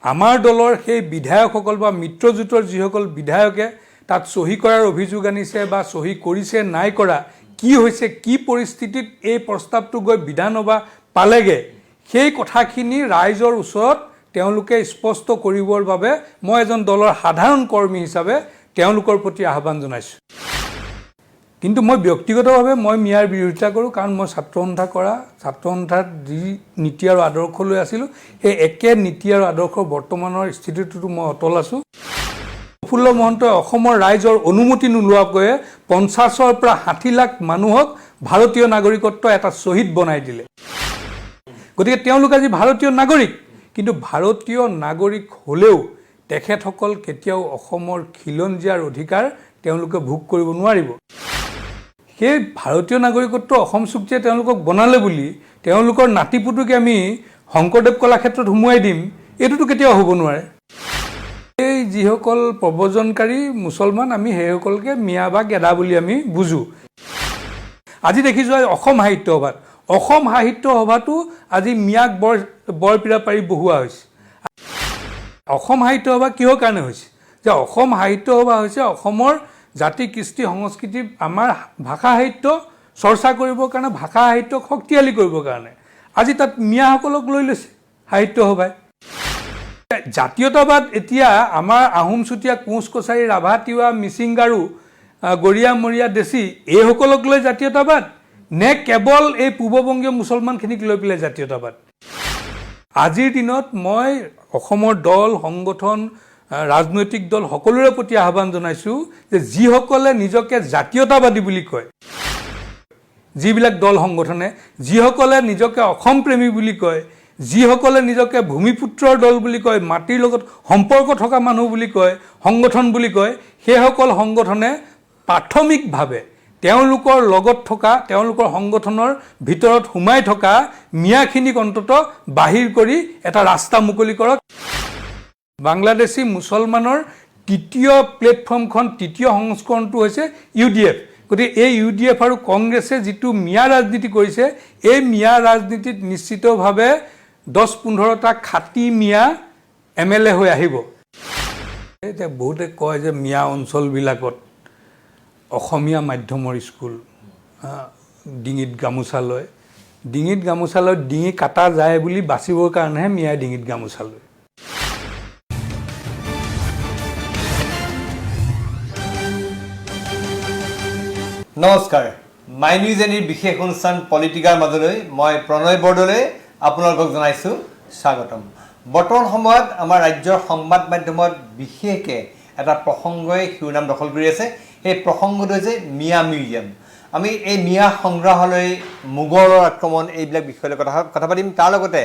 আমাৰ দলৰ সেই বিধায়কসকল বা মিত্ৰজোঁটৰ যিসকল বিধায়কে তাত চহী কৰাৰ অভিযোগ আনিছে বা চহী কৰিছে নাই কৰা, কি হৈছে, কি পৰিস্থিতিত এই প্ৰস্তাৱটো গৈ বিধানসভা পালেগে, সেই কথাখিনি ৰাইজৰ ওচৰত তেওঁলোকে স্পষ্ট কৰিবৰ বাবে মই এজন দলৰ সাধাৰণ কৰ্মী হিচাপে তেওঁলোকৰ প্ৰতি আহ্বান জনাইছোঁ। কিন্তু মই ব্যক্তিগতভাৱে মই মিয়াৰ বিৰোধিতা কৰোঁ, কাৰণ মই ছাত্ৰ সন্থাত যি নীতি আৰু আদৰ্শ লৈ আছিলোঁ, সেই একে নীতি আৰু আদৰ্শৰ বৰ্তমানৰ স্থিতিটোতো মই অটল আছোঁ। প্ৰফুল্ল মহন্তই অসমৰ ৰাইজৰ অনুমতি নোলোৱাকৈয়ে 50ৰ পৰা 60 লাখ মানুহক ভাৰতীয় নাগৰিকত্ব এটা শ্বহীদ বনাই দিলে। গতিকে তেওঁলোক আজি ভাৰতীয় নাগৰিক, কিন্তু ভাৰতীয় নাগৰিক হ'লেও তেখেতসকল কেতিয়াও অসমৰ খিলঞ্জীয়াৰ অধিকাৰ তেওঁলোকে ভোগ কৰিব নোৱাৰিব। সেই ভাৰতীয় নাগৰিকত্ব অসম চুক্তিয়ে তেওঁলোকক বনালে বুলি তেওঁলোকৰ নাতিপুতুকে আমি শংকৰদেৱ কলাক্ষেত্ৰত সোমোৱাই দিম, এইটোতো কেতিয়াও হ'ব নোৱাৰে। এই যিসকল প্ৰব্ৰজনকাৰী মুছলমান, আমি সেইসকলকে মিয়া বা গেদা বুলি আমি বুজোঁ। আজি দেখিছোঁ অসম সাহিত্য সভাটো আজি মিয়াক বৰপীৰা পাৰি বহোৱা হৈছে। অসম সাহিত্য সভা কিহৰ কাৰণে হৈছে? যে অসম সাহিত্য সভা হৈছে অসমৰ জাতি কৃষ্টি সংস্কৃতি আমাৰ ভাষা সাহিত্য চৰ্চা কৰিবৰ কাৰণে, ভাষা সাহিত্যক শক্তিশালী কৰিবৰ কাৰণে আজি তাত মিয়াসকলক লৈ লৈছে সাহিত্য সভাই। জাতীয়তাবাদ এতিয়া আমাৰ আহোম চুতীয়া, কোঁচ কছাৰী, ৰাভা, তিৱা, মিচিং, গাৰো, গৰীয়া, মৰীয়া, দেশী এইসকলক লৈ জাতীয়তাবাদ নে কেৱল এই পূৰ্ববংগীয় মুছলমানখিনিক লৈ পেলাই জাতীয়তাবাদ? আজিৰ দিনত মই অসমৰ দল, সংগঠন, ৰাজনৈতিক দল সকলোৰে প্ৰতি আহ্বান জনাইছোঁ যে যিসকলে নিজকে জাতীয়তাবাদী বুলি কয়, যিবিলাক দল সংগঠনে, যিসকলে নিজকে অসম প্ৰেমী বুলি কয়, যিসকলে নিজকে ভূমিপুত্ৰৰ দল বুলি কয়, মাটিৰ লগত সম্পৰ্ক থকা মানুহ বুলি কয়, সংগঠন বুলি কয়, সেইসকল সংগঠনে প্ৰাথমিকভাৱে তেওঁলোকৰ লগত থকা, তেওঁলোকৰ সংগঠনৰ ভিতৰত সোমাই থকা মিয়াখিনিক অন্ততঃ বাহিৰ কৰি এটা ৰাস্তা মুকলি কৰক। বাংলাদেশী মুছলমানৰ তৃতীয় প্লেটফৰ্মখন, তৃতীয় সংস্কৰণটো হৈছে UDF। গতিকে এই UDF আৰু কংগ্ৰেছে যিটো মিয়া ৰাজনীতি কৰিছে, এই মিয়া ৰাজনীতিত নিশ্চিতভাৱে 10-15টা খাটি মিয়া MLA হৈ আহিব। এতিয়া বহুতে কয় যে মিয়া অঞ্চলবিলাকত অসমীয়া মাধ্যমৰ স্কুল, ডিঙিত গামোচা লয়, ডিঙি কাটা যায় বুলি বাচিবৰ কাৰণেহে মিয়াই ডিঙিত গামোচা লয়। নমস্কাৰ, মাই নিউজ এনিৰ বিশেষ অনুষ্ঠান পলিটিকাৰ মাজলৈ মই প্ৰণয় বৰদলৈ আপোনালোকক জনাইছোঁ স্বাগতম। বৰ্তমান সময়ত আমাৰ ৰাজ্যৰ সংবাদ মাধ্যমত বিশেষকৈ এটা প্ৰসংগই শিৰোনাম দখল কৰি আছে। সেই প্ৰসংগটো হৈছে মিয়া মিউজিয়াম। আমি এই মিয়া সংগ্ৰহালয়, মোগলৰ আক্ৰমণ, এইবিলাক বিষয়লৈ কথা পাতিম। তাৰ লগতে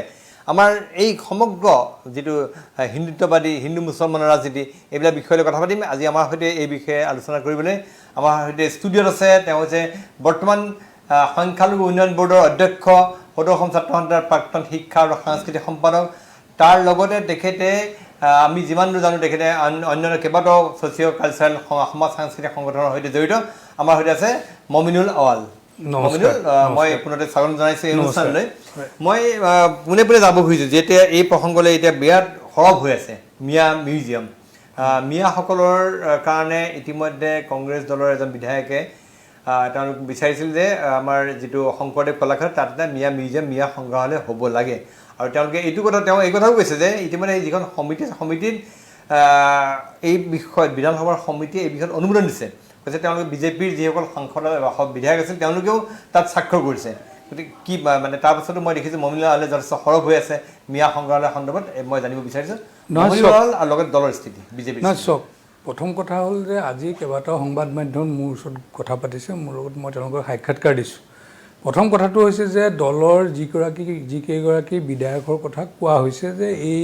আমাৰ এই সমগ্ৰ যিটো হিন্দুত্ববাদী, হিন্দু মুছলমানৰ ৰাজনীতি, এইবিলাক বিষয়লৈ কথা পাতিম। আজি আমাৰ সৈতে এই বিষয়ে আলোচনা কৰিবলৈ আমাৰ সৈতে ষ্টুডিঅ'ত আছে, তেওঁ হৈছে বৰ্তমান সংখ্যালঘু উন্নয়ন বৰ্ডৰ অধ্যক্ষ, সদৌ অসম ছাত্ৰ সন্থাৰ প্ৰাক্তন শিক্ষা আৰু সাংস্কৃতিক সম্পাদক। তাৰ লগতে তেখেতে আমি যিমান দূৰ জানো তেখেতে অন্য কেইবাটাও ছ'চিঅ' কালচাৰেল সমাজ সাংস্কৃতিক সংগঠনৰ সৈতে জড়িত। আমাৰ সৈতে আছে মমিনুল আৱাল। মমিনুল, মই পুনতে স্বাগতম জনাইছোঁ এই অনুষ্ঠানলৈ। মই পোনে যাব খুজিছোঁ, যেতিয়া এই প্ৰসংগলৈ এতিয়া বিৰাট সৰব হৈ আছে মিয়া মিউজিয়াম। মিয়াসকলৰ কাৰণে ইতিমধ্যে কংগ্ৰেছ দলৰ এজন বিধায়কে তেওঁলোক বিচাৰিছিল যে আমাৰ যিটো শংকৰদেৱ কলাক্ষেত্ৰ, তাত এটা মিয়া মিউজিয়াম, মিয়া সংগ্ৰহালয় হ'ব লাগে। আৰু তেওঁলোকে তেওঁ এই কথাও কৈছে যে ইতিমধ্যে যিখন সমিতিত এই বিষয়ত বিধানসভাৰ সমিতিয়ে এই বিষয়ত অনুমোদন দিছে। কৈছে তেওঁলোকে বিজেপিৰ যিসকল সাংসদ বিধায়ক আছিল তেওঁলোকেও তাত স্বাক্ষৰ কৰিছে। গতিকে কি মানে তাৰপাছতো মই দেখিছোঁ মমিনুল আৱালে যথেষ্ট সৰব হৈ আছে মিয়া সংগ্ৰহালয় সন্দৰ্ভত। মই জানিব বিচাৰিছোঁ মমিনুল আৱাল আৰু লগত দলৰ স্থিতি, বিজেপি। চাওক, প্ৰথম কথা হ'ল যে আজি কেইবাটাও সংবাদ মাধ্যম মোৰ ওচৰত কথা পাতিছে, মোৰ লগত মই তেওঁলোকক সাক্ষাৎকাৰ দিছোঁ। প্ৰথম কথাটো হৈছে যে দলৰ যিকেইগৰাকী বিধায়কৰ কথা কোৱা হৈছে যে এই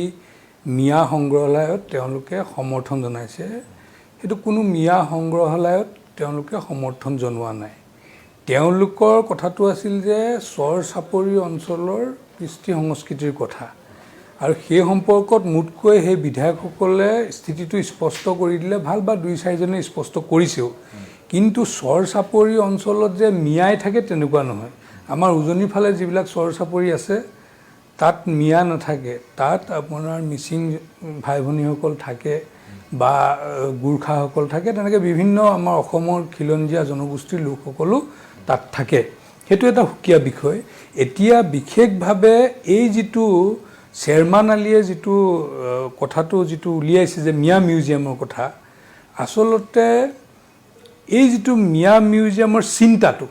মিয়া সংগ্ৰহালয়ত তেওঁলোকে সমৰ্থন জনাইছে, সেইটো কোনো মিয়া সংগ্ৰহালয়ত তেওঁলোকে সমৰ্থন জনোৱা নাই। তেওঁলোকৰ কথাটো আছিল যে চৰ চাপৰি অঞ্চলৰ কৃষ্টি সংস্কৃতিৰ কথা, আৰু সেই সম্পৰ্কত মোতকৈ সেই বিধায়কসকলে স্থিতিটো স্পষ্ট কৰি দিলে ভাল, বা 2-4জনে স্পষ্ট কৰিছেও। কিন্তু চৰ চাপৰি অঞ্চলত যে মিয়াই থাকে তেনেকুৱা নহয়। আমাৰ উজনিৰ ফালে যিবিলাক চৰ চাপৰি আছে তাত মিয়া নাথাকে, তাত আপোনাৰ মিচিং ভাই ভনীসকল থাকে বা গোৰ্খাসকল থাকে, তেনেকৈ বিভিন্ন আমাৰ অসমৰ খিলঞ্জীয়া জনগোষ্ঠীৰ লোকসকলো তাত থাকে। সেইটো এটা সুকীয়া বিষয়। এতিয়া বিশেষভাৱে এই যিটো শ্বেৰমান আলীয়ে যিটো কথাটো যিটো উলিয়াইছে যে মিয়া মিউজিয়ামৰ কথা, আচলতে এই যিটো মিয়া মিউজিয়ামৰ চিন্তাটো,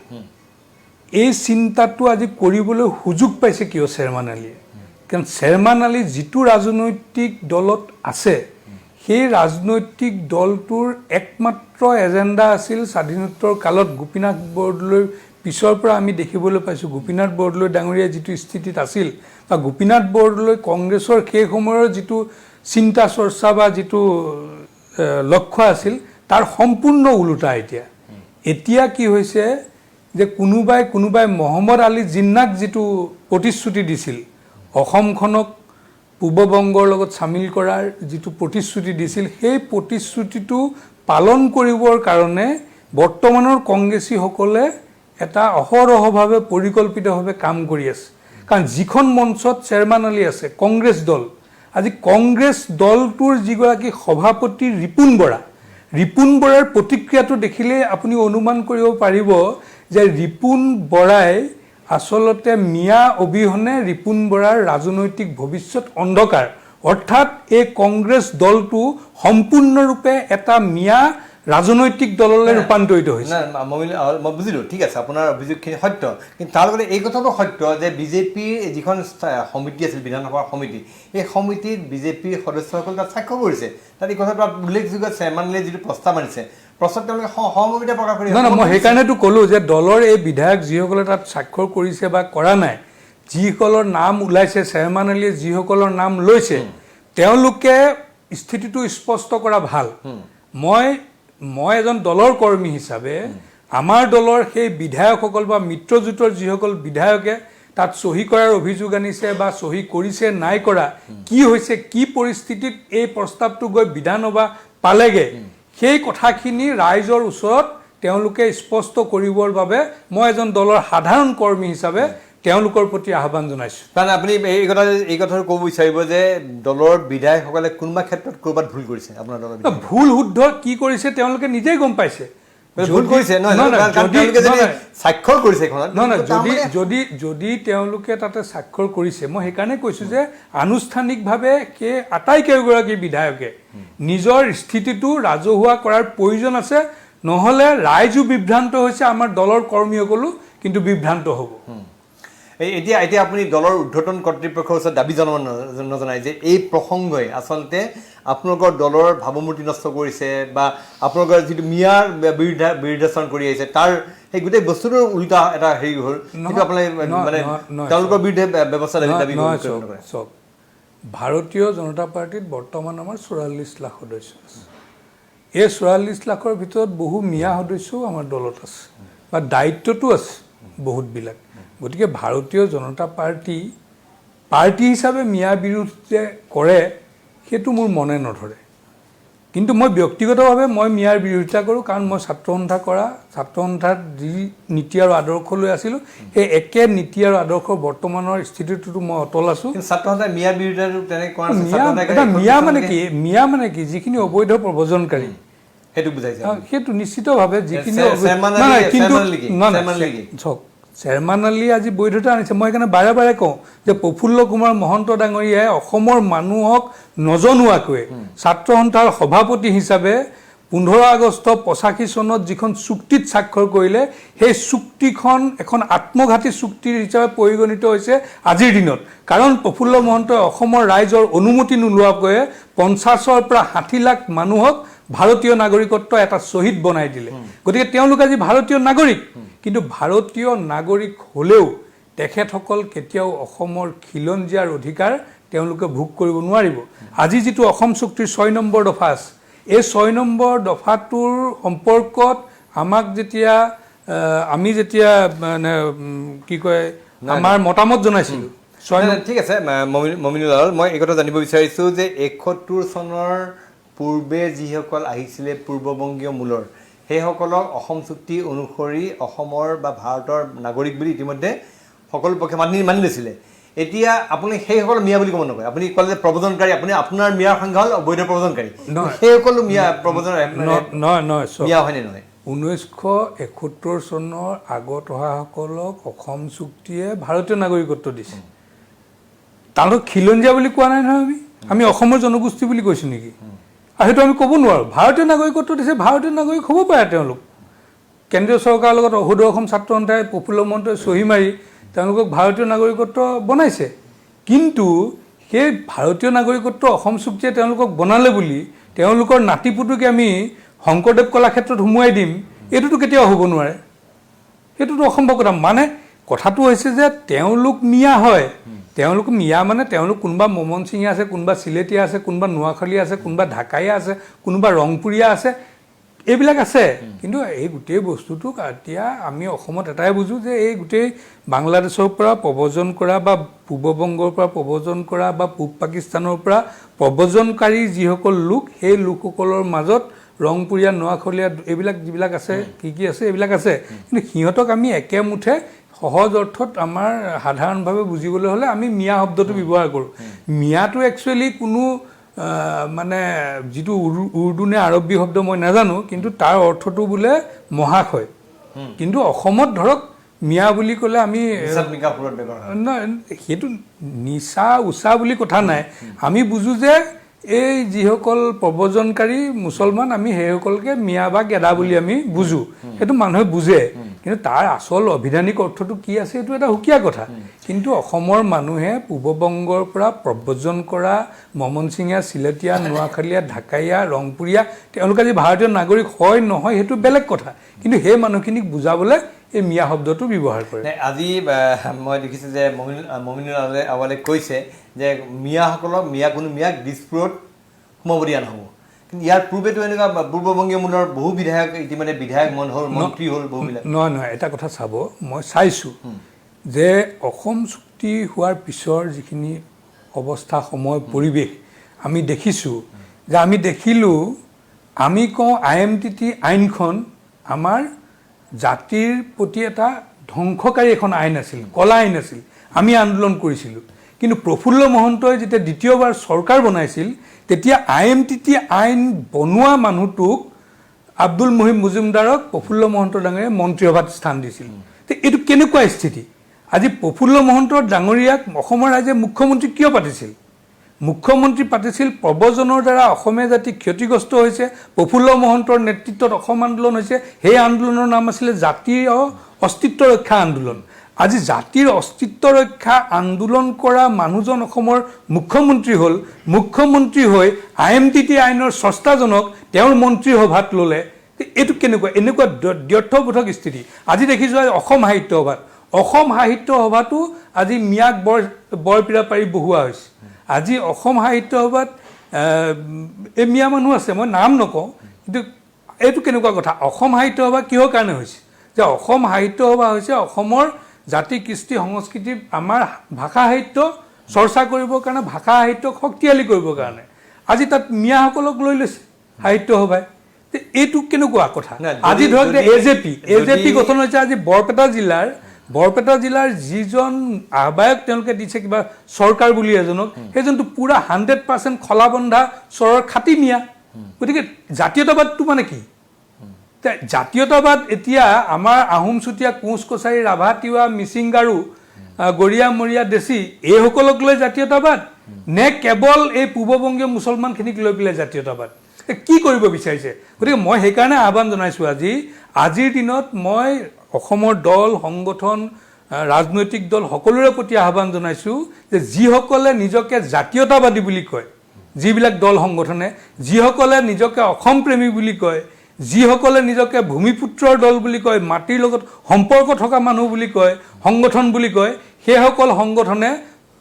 এই চিন্তাটো আজি কৰিবলৈ সুযোগ পাইছে কিয় শ্বেৰমান আলীয়ে? কাৰণ শ্বেৰমান আলী যিটো ৰাজনৈতিক দলত আছে, সেই ৰাজনৈতিক দলটোৰ একমাত্ৰ এজেণ্ডা আছিল স্বাধীনোত্তৰ কালত গোপীনাথ বৰদলৈৰ পিছৰ পৰা আমি দেখিবলৈ পাইছোঁ গোপীনাথ বৰদলৈ ডাঙৰীয়া যিটো স্থিতিত আছিল বা গোপীনাথ বৰদলৈ কংগ্ৰেছৰ সেই সময়ৰ যিটো চিন্তা চৰ্চা বা যিটো লক্ষ্য আছিল তাৰ সম্পূৰ্ণ ওলোটা। এতিয়া কি হৈছে যে কোনোবাই মহম্মদ আলী জিন্নাক যিটো প্ৰতিশ্ৰুতি দিছিল, অসমখনক পূৰ্ববংগৰ লগত চামিল কৰাৰ যিটো প্ৰতিশ্ৰুতি দিছিল, সেই প্ৰতিশ্ৰুতিটো পালন কৰিবৰ কাৰণে বৰ্তমানৰ কংগ্ৰেছীসকলে এটা অহৰহভাৱে পৰিকল্পিতভাৱে কাম কৰি আছে। কাৰণ যিখন মঞ্চত শ্বেৰমান আলী আছে, কংগ্ৰেছ দল, আজি কংগ্ৰেছ দলটোৰ যিগৰাকী সভাপতি ৰিপুণ বৰাৰ প্ৰতিক্ৰিয়াটো দেখিলে আপুনি অনুমান কৰিব পাৰিব যে ৰিপুণ বৰাই আচলতে মিয়া অবিহনে ৰিপুণ বৰাৰ ৰাজনৈতিক ভৱিষ্যত অন্ধকাৰ। অৰ্থাৎ এই কংগ্ৰেছ দলটো সম্পূৰ্ণৰূপে এটা মিয়া ৰাজনৈতিক দললৈ ৰূপান্তৰিত হৈছে। মই বুজিলোঁ, ঠিক আছে, আপোনাৰ অভিযোগখিনি সত্য, কিন্তু তাৰ লগতে এই কথাটো সত্য যে বিজেপিৰ যিখন সমিতি আছিল, বিধানসভাৰ সমিতি, এই সমিতিত বিজেপিৰ সদস্যসকল তাত স্বাক্ষৰ কৰিছে। তাত এই কথাটো উল্লেখযোগ্য, শ্বেৰমান আলীয়ে যিটো প্ৰস্তাৱ আনিছে, প্ৰস্তাৱ তেওঁলোকে সহমৰ্মিতা প্ৰকাশ কৰি। মই সেইকাৰণেতো ক'লোঁ যে দলৰ এই বিধায়ক যিসকলে তাত স্বাক্ষৰ কৰিছে বা কৰা নাই, যিসকলৰ নাম ওলাইছে, শ্বেৰমান আলীয়ে যিসকলৰ নাম লৈছে, তেওঁলোকে স্থিতিটো স্পষ্ট কৰা ভাল। মই এজন দলৰ কৰ্মী হিচাপে আমাৰ দলৰ সেই বিধায়কসকল বা মিত্ৰজোঁটৰ যিসকল বিধায়কে তাত চহী কৰাৰ অভিযোগ আনিছে বা চহী কৰিছে নাই কৰা, কি হৈছে, কি পৰিস্থিতিত এই প্ৰস্তাৱটো গৈ বিধানসভা পালেগৈ, সেই কথাখিনি ৰাইজৰ ওচৰত তেওঁলোকে স্পষ্ট কৰিবৰ বাবে মই এজন দলৰ সাধাৰণ কৰ্মী হিচাপে তেওঁলোকৰ প্ৰতি আহ্বান জনাইছোঁ। কাৰণ আপুনি এই কথাটো ক'ব বিচাৰিব যে দলৰ বিধায়কসকলে কোনোবা ক্ষেত্ৰত ক'ৰবাত ভুল কৰিছে? আপোনাৰ দলৰ ভুল শুদ্ধ কি কৰিছে তেওঁলোকে নিজেই গম পাইছে। ভুল কৰিছে স্বাক্ষৰ কৰিছে যদি তেওঁলোকে তাতে স্বাক্ষৰ কৰিছে, মই সেইকাৰণে কৈছোঁ যে আনুষ্ঠানিকভাৱে সেই আটাইকেইগৰাকী বিধায়কে নিজৰ স্থিতিটো ৰাজহুৱা কৰাৰ প্ৰয়োজন আছে, নহ'লে ৰাইজো বিভ্ৰান্ত হৈছে, আমাৰ দলৰ কৰ্মীসকলো কিন্তু বিভ্ৰান্ত হ'ব। এতিয়া আপুনি দলৰ ঊৰ্ধ্বতন কৰ্তৃপক্ষৰ ওচৰত দাবী নজনায় যে এই প্ৰসংগই আচলতে আপোনালোকৰ দলৰ ভাৱমূৰ্তি নষ্ট কৰিছে বা আপোনালোকৰ যিটো মিয়াৰ বিৰুদ্ধাচৰণ কৰি আহিছে তাৰ সেই গোটেই বস্তুটোৰ উল্টা এটা হেৰি হ'ল, কিন্তু আপোনালোকে মানে তেওঁলোকৰ বিৰুদ্ধে ব্যৱস্থা দাবী কৰে। চাওক, ভাৰতীয় জনতা পাৰ্টীত বৰ্তমান আমাৰ 44 লাখ সদস্য আছে। এই 44 লাখৰ ভিতৰত বহু মিয়া সদস্যও আমাৰ দলত আছে বা দায়িত্বটো আছে বহুতবিলাক। গতিকে ভাৰতীয় জনতা পাৰ্টি হিচাপে মিয়া বিৰোধ যে কৰে সেইটো মোৰ মনে নধৰে, কিন্তু মই ব্যক্তিগতভাৱে মই মিয়াৰ বিৰোধিতা কৰোঁ। কাৰণ মই ছাত্ৰ সন্থাত যি নীতি আৰু আদৰ্শ লৈ আছিলোঁ, সেই একে নীতি আৰু আদৰ্শৰ বৰ্তমানৰ স্থিতিটোতো মই অটল আছোঁ। মিয়া মানে কি যিখিনি অবৈধ প্ৰব্ৰজনকাৰী, সেইটো নিশ্চিতভাৱে যিখিনি চাওক, শ্বেৰমান আলীয়ে আজি বৈধতা আনিছে। মই সেইকাৰণে বাৰে বাৰে কওঁ যে প্ৰফুল্ল কুমাৰ মহন্ত ডাঙৰীয়াই অসমৰ মানুহক নজনোৱাকৈ ছাত্ৰ সন্থাৰ সভাপতি হিচাপে 15 আগষ্ট 85 চনত যিখন চুক্তিত স্বাক্ষৰ কৰিলে, সেই চুক্তিখন এখন আত্মঘাতী চুক্তি হিচাপে পৰিগণিত হৈছে আজিৰ দিনত। কাৰণ প্ৰফুল্ল মহন্তই অসমৰ ৰাইজৰ অনুমতি নোলোৱাকৈ 50-ৰ পৰা 60 লাখ মানুহক ভাৰতীয় নাগৰিকত্ব এটা শ্বহীদ বনাই দিলে। গতিকে তেওঁলোক আজি ভাৰতীয় নাগৰিক, কিন্তু ভাৰতীয় নাগৰিক হ'লেও তেখেতসকল কেতিয়াও অসমৰ খিলঞ্জীয়াৰ অধিকাৰ তেওঁলোকে ভোগ কৰিব নোৱাৰিব। আজি যিটো অসম চুক্তিৰ 6 নম্বৰ দফা আছে, এই 6 নম্বৰ দফাটোৰ সম্পৰ্কত আমি যেতিয়া মানে কি কয় আমাৰ মতামত জনাইছিলোঁ। ঠিক আছে মমিনুল লাল, মই এই কথা জানিব বিচাৰিছোঁ যে 71 চনৰ পূৰ্বে যিসকল আহিছিলে পূৰ্ববংগীয় মূলৰ, সেইসকলক অসম চুক্তি অনুসৰি অসমৰ বা ভাৰতৰ নাগৰিক বুলি ইতিমধ্যে সকলো পক্ষে মানি লৈছিলে। এতিয়া আপুনি সেইসকল মিয়া বুলি ক'ব নকয় আপুনি ক'লে যে প্ৰব্ৰজনকাৰী আপুনি আপোনাৰ মিয়াৰ সংখ্যা হ'ল অবৈধ প্ৰব্ৰজনকাৰী সেইসকলো মিয়া প্ৰব্ৰজন নহয় মিয়া হয়নে নহয় 1971 চনৰ আগত অহাসকলক অসম চুক্তিয়ে ভাৰতীয় নাগৰিকত্ব দিছে তাহাঁতক খিলঞ্জীয়া বুলি কোৱা নাই নহয় আমি অসমৰ জনগোষ্ঠী বুলি কৈছোঁ নেকি আৰু সেইটো আমি ক'ব নোৱাৰোঁ ভাৰতীয় নাগৰিকত্ব দিছে ভাৰতীয় নাগৰিক হ'ব পাৰে তেওঁলোক কেন্দ্ৰীয় চৰকাৰৰ লগত অসুধ অসম ছাত্ৰ সন্থাই প্ৰফুল্ল মহন্তই চহী মাৰি তেওঁলোকক ভাৰতীয় নাগৰিকত্ব বনাইছে কিন্তু সেই ভাৰতীয় নাগৰিকত্ব অসম চুক্তিয়ে তেওঁলোকক বনালে বুলি তেওঁলোকৰ নাতিপুতুকে আমি শংকৰদেৱ কলাক্ষেত্ৰত সোমোৱাই দিম এইটোতো কেতিয়াও হ'ব নোৱাৰে সেইটোতো অসম্ভৱ কথা মানে কথাটো হৈছে যে তেওঁলোক মিয়া হয় তেওঁলোক মিয়া মানে তেওঁলোক কোনোবা মমনসিঙীয়া আছে কোনোবা চিলেটীয়া আছে কোনোবা নোৱাখালী আছে কোনোবা ঢাকাইয়া আছে কোনোবা ৰংপুৰীয়া আছে এইবিলাক আছে কিন্তু এই গোটেই বস্তুটোক এতিয়া আমি অসমত এটাই বুজোঁ যে এই গোটেই বাংলাদেশৰ পৰা প্ৰব্ৰজন কৰা বা পূৰ্ববংগৰ পৰা প্ৰব্ৰজন কৰা বা পূব পাকিস্তানৰ পৰা প্ৰব্ৰজনকাৰী যিসকল লোক সেই লোকসকলৰ মাজত ৰংপুৰীয়া নোৱাখলীয়া এইবিলাক যিবিলাক আছে কি আছে এইবিলাক আছে কিন্তু সিহঁতক আমি একেমুঠে সহজ অৰ্থত আমাৰ সাধাৰণভাৱে বুজিবলৈ হ'লে আমি মিয়া শব্দটো ব্যৱহাৰ কৰোঁ মিয়াটো একচুৱেলি কোনো মানে যিটো উৰ্দু নে আৰবী শব্দ মই নাজানো কিন্তু তাৰ অৰ্থটো বোলে মহাশয় কিন্তু অসমত ধৰক মিয়া বুলি ক'লে আমি সেইটো নিচা উচা বুলি কথা নাই আমি বুজোঁ যে এই যিসকল প্ৰব্ৰজনকাৰী মুছলমান আমি সেইসকলকে মিয়া বা গেদা বুলি আমি বুজোঁ সেইটো মানুহে বুজে কিন্তু তাৰ আচল অভিধানিক অৰ্থটো কি আছে এইটো এটা সুকীয়া কথা কিন্তু অসমৰ মানুহে পূৰ্ববংগৰ পৰা প্ৰব্ৰজন কৰা মমনসিঙীয়া চিলেটীয়া নোৱাখালীয়া ঢাকাইয়া ৰংপুৰীয়া তেওঁলোকে যি ভাৰতীয় নাগৰিক হয় নহয় সেইটো বেলেগ কথা কিন্তু সেই মানুহখিনিক বুজাবলৈ এই মিয়া শব্দটো ব্যৱহাৰ কৰে আজি মই দেখিছোঁ যে মমিনুল আৱালে কৈছে যে মিয়াসকলক কোনো মিয়াক দিছপুৰত সোমাব দিয়া নহ'ব কিন্তু ইয়াৰ পূৰ্বেতো এনেকুৱা পূৰ্ববংগীয় মূলৰ বহু বিধায়ক ইতিমধ্যে বিধায়ক হ'ল মন্ত্ৰী হ'ল বহুবিলাক নহয় এটা কথা চাব মই চাইছোঁ যে অসম চুক্তি হোৱাৰ পিছৰ যিখিনি অৱস্থা সময় পৰিৱেশ আমি দেখিছোঁ যে আমি দেখিলোঁ আমি কওঁ IMTT আইনখন আমাৰ জাতিৰ প্ৰতি এটা ধ্বংসকাৰী এখন আইন আছিল কলা আইন আছিল আমি আন্দোলন কৰিছিলোঁ কিন্তু প্ৰফুল্ল মহন্তই যেতিয়া দ্বিতীয়বাৰ চৰকাৰ বনাইছিল তেতিয়া IMTT আইন বনোৱা মানুহটোক আব্দুল মুহিম মুজুমদাৰক প্ৰফুল্ল মহন্ত ডাঙৰীয়াই মন্ত্ৰীসভাত স্থান দিছিল এইটো কেনেকুৱা স্থিতি আজি প্ৰফুল্ল মহন্ত ডাঙৰীয়াক অসমৰ ৰাইজে মুখ্যমন্ত্ৰী কিয় পাতিছিল মুখ্যমন্ত্ৰী পাতিছিল প্ৰব্ৰজনৰ দ্বাৰা অসমীয়া জাতি ক্ষতিগ্ৰস্ত হৈছে প্ৰফুল্ল মহন্তৰ নেতৃত্বত অসম আন্দোলন হৈছে সেই আন্দোলনৰ নাম আছিলে জাতীয় অস্তিত্ব ৰক্ষা আন্দোলন আজি জাতিৰ অস্তিত্ব ৰক্ষা আন্দোলন কৰা মানুহজন অসমৰ মুখ্যমন্ত্ৰী হ'ল মুখ্যমন্ত্ৰী হৈ IMTT আইনৰ স্ৰষ্টাজনক তেওঁৰ মন্ত্ৰীসভাত ল'লে এইটো কেনেকুৱা এনেকুৱা দ্ব্যৰ্থবোধক স্থিতি আজি দেখিছোঁ অসম সাহিত্য সভাটো আজি মিয়াক বৰপীৰা পাৰি বহোৱা হৈছে আজি অসম সাহিত্য সভাত এই মিয়া মানুহ আছে মই নাম নকওঁ কিন্তু এইটো কেনেকুৱা কথা অসম সাহিত্য সভা কিহৰ কাৰণে হৈছে যে অসম সাহিত্য সভা হৈছে অসমৰ জাতি কৃষ্টি সংস্কৃতি আমাৰ ভাষা সাহিত্য চৰ্চা কৰিবৰ কাৰণে ভাষা সাহিত্যক শক্তিশালী কৰিবৰ কাৰণে আজি তাত মিয়াসকলক লৈ লৈছে সাহিত্য সভাই এইটো কেনেকুৱা কথা আজি ধৰক AJP গঠন হৈছে আজি বৰপেটা জিলাৰ যিজন আহ্বায়ক তেওঁলোকে দিছে কিবা চৰকাৰ বুলি এজনক সেইজনটো পুৰা 100% খলাবন্ধা চৰৰ খাটি মিয়া গতিকে জাতীয়তাবাদটো মানে কি জাতীয়তাবাদ এতিয়া আমাৰ আহোম চুতীয়া কোঁচ কছাৰী ৰাভা তিৱা মিচিং গাৰো গৰিয়া মৰিয়া দেশী এইসকলক লৈ জাতীয়তাবাদ নে কেৱল এই পূৰ্ববংগীয় মুছলমানখিনিক লৈ পেলাই জাতীয়তাবাদ কি কৰিব বিচাৰিছে গতিকে মই সেইকাৰণে আহ্বান জনাইছোঁ আজিৰ দিনত মই অসমৰ দল সংগঠন ৰাজনৈতিক দল সকলোৰে প্ৰতি আহ্বান জনাইছোঁ যে যিসকলে নিজকে জাতীয়তাবাদী বুলি কয় যিবিলাক দল সংগঠনে যিসকলে নিজকে অসম প্ৰেমী বুলি কয় যিসকলে নিজকে ভূমিপুত্ৰৰ দল বুলি কয় মাটিৰ লগত সম্পৰ্ক থকা মানুহ বুলি কয় সংগঠন বুলি কয় সেইসকল সংগঠনে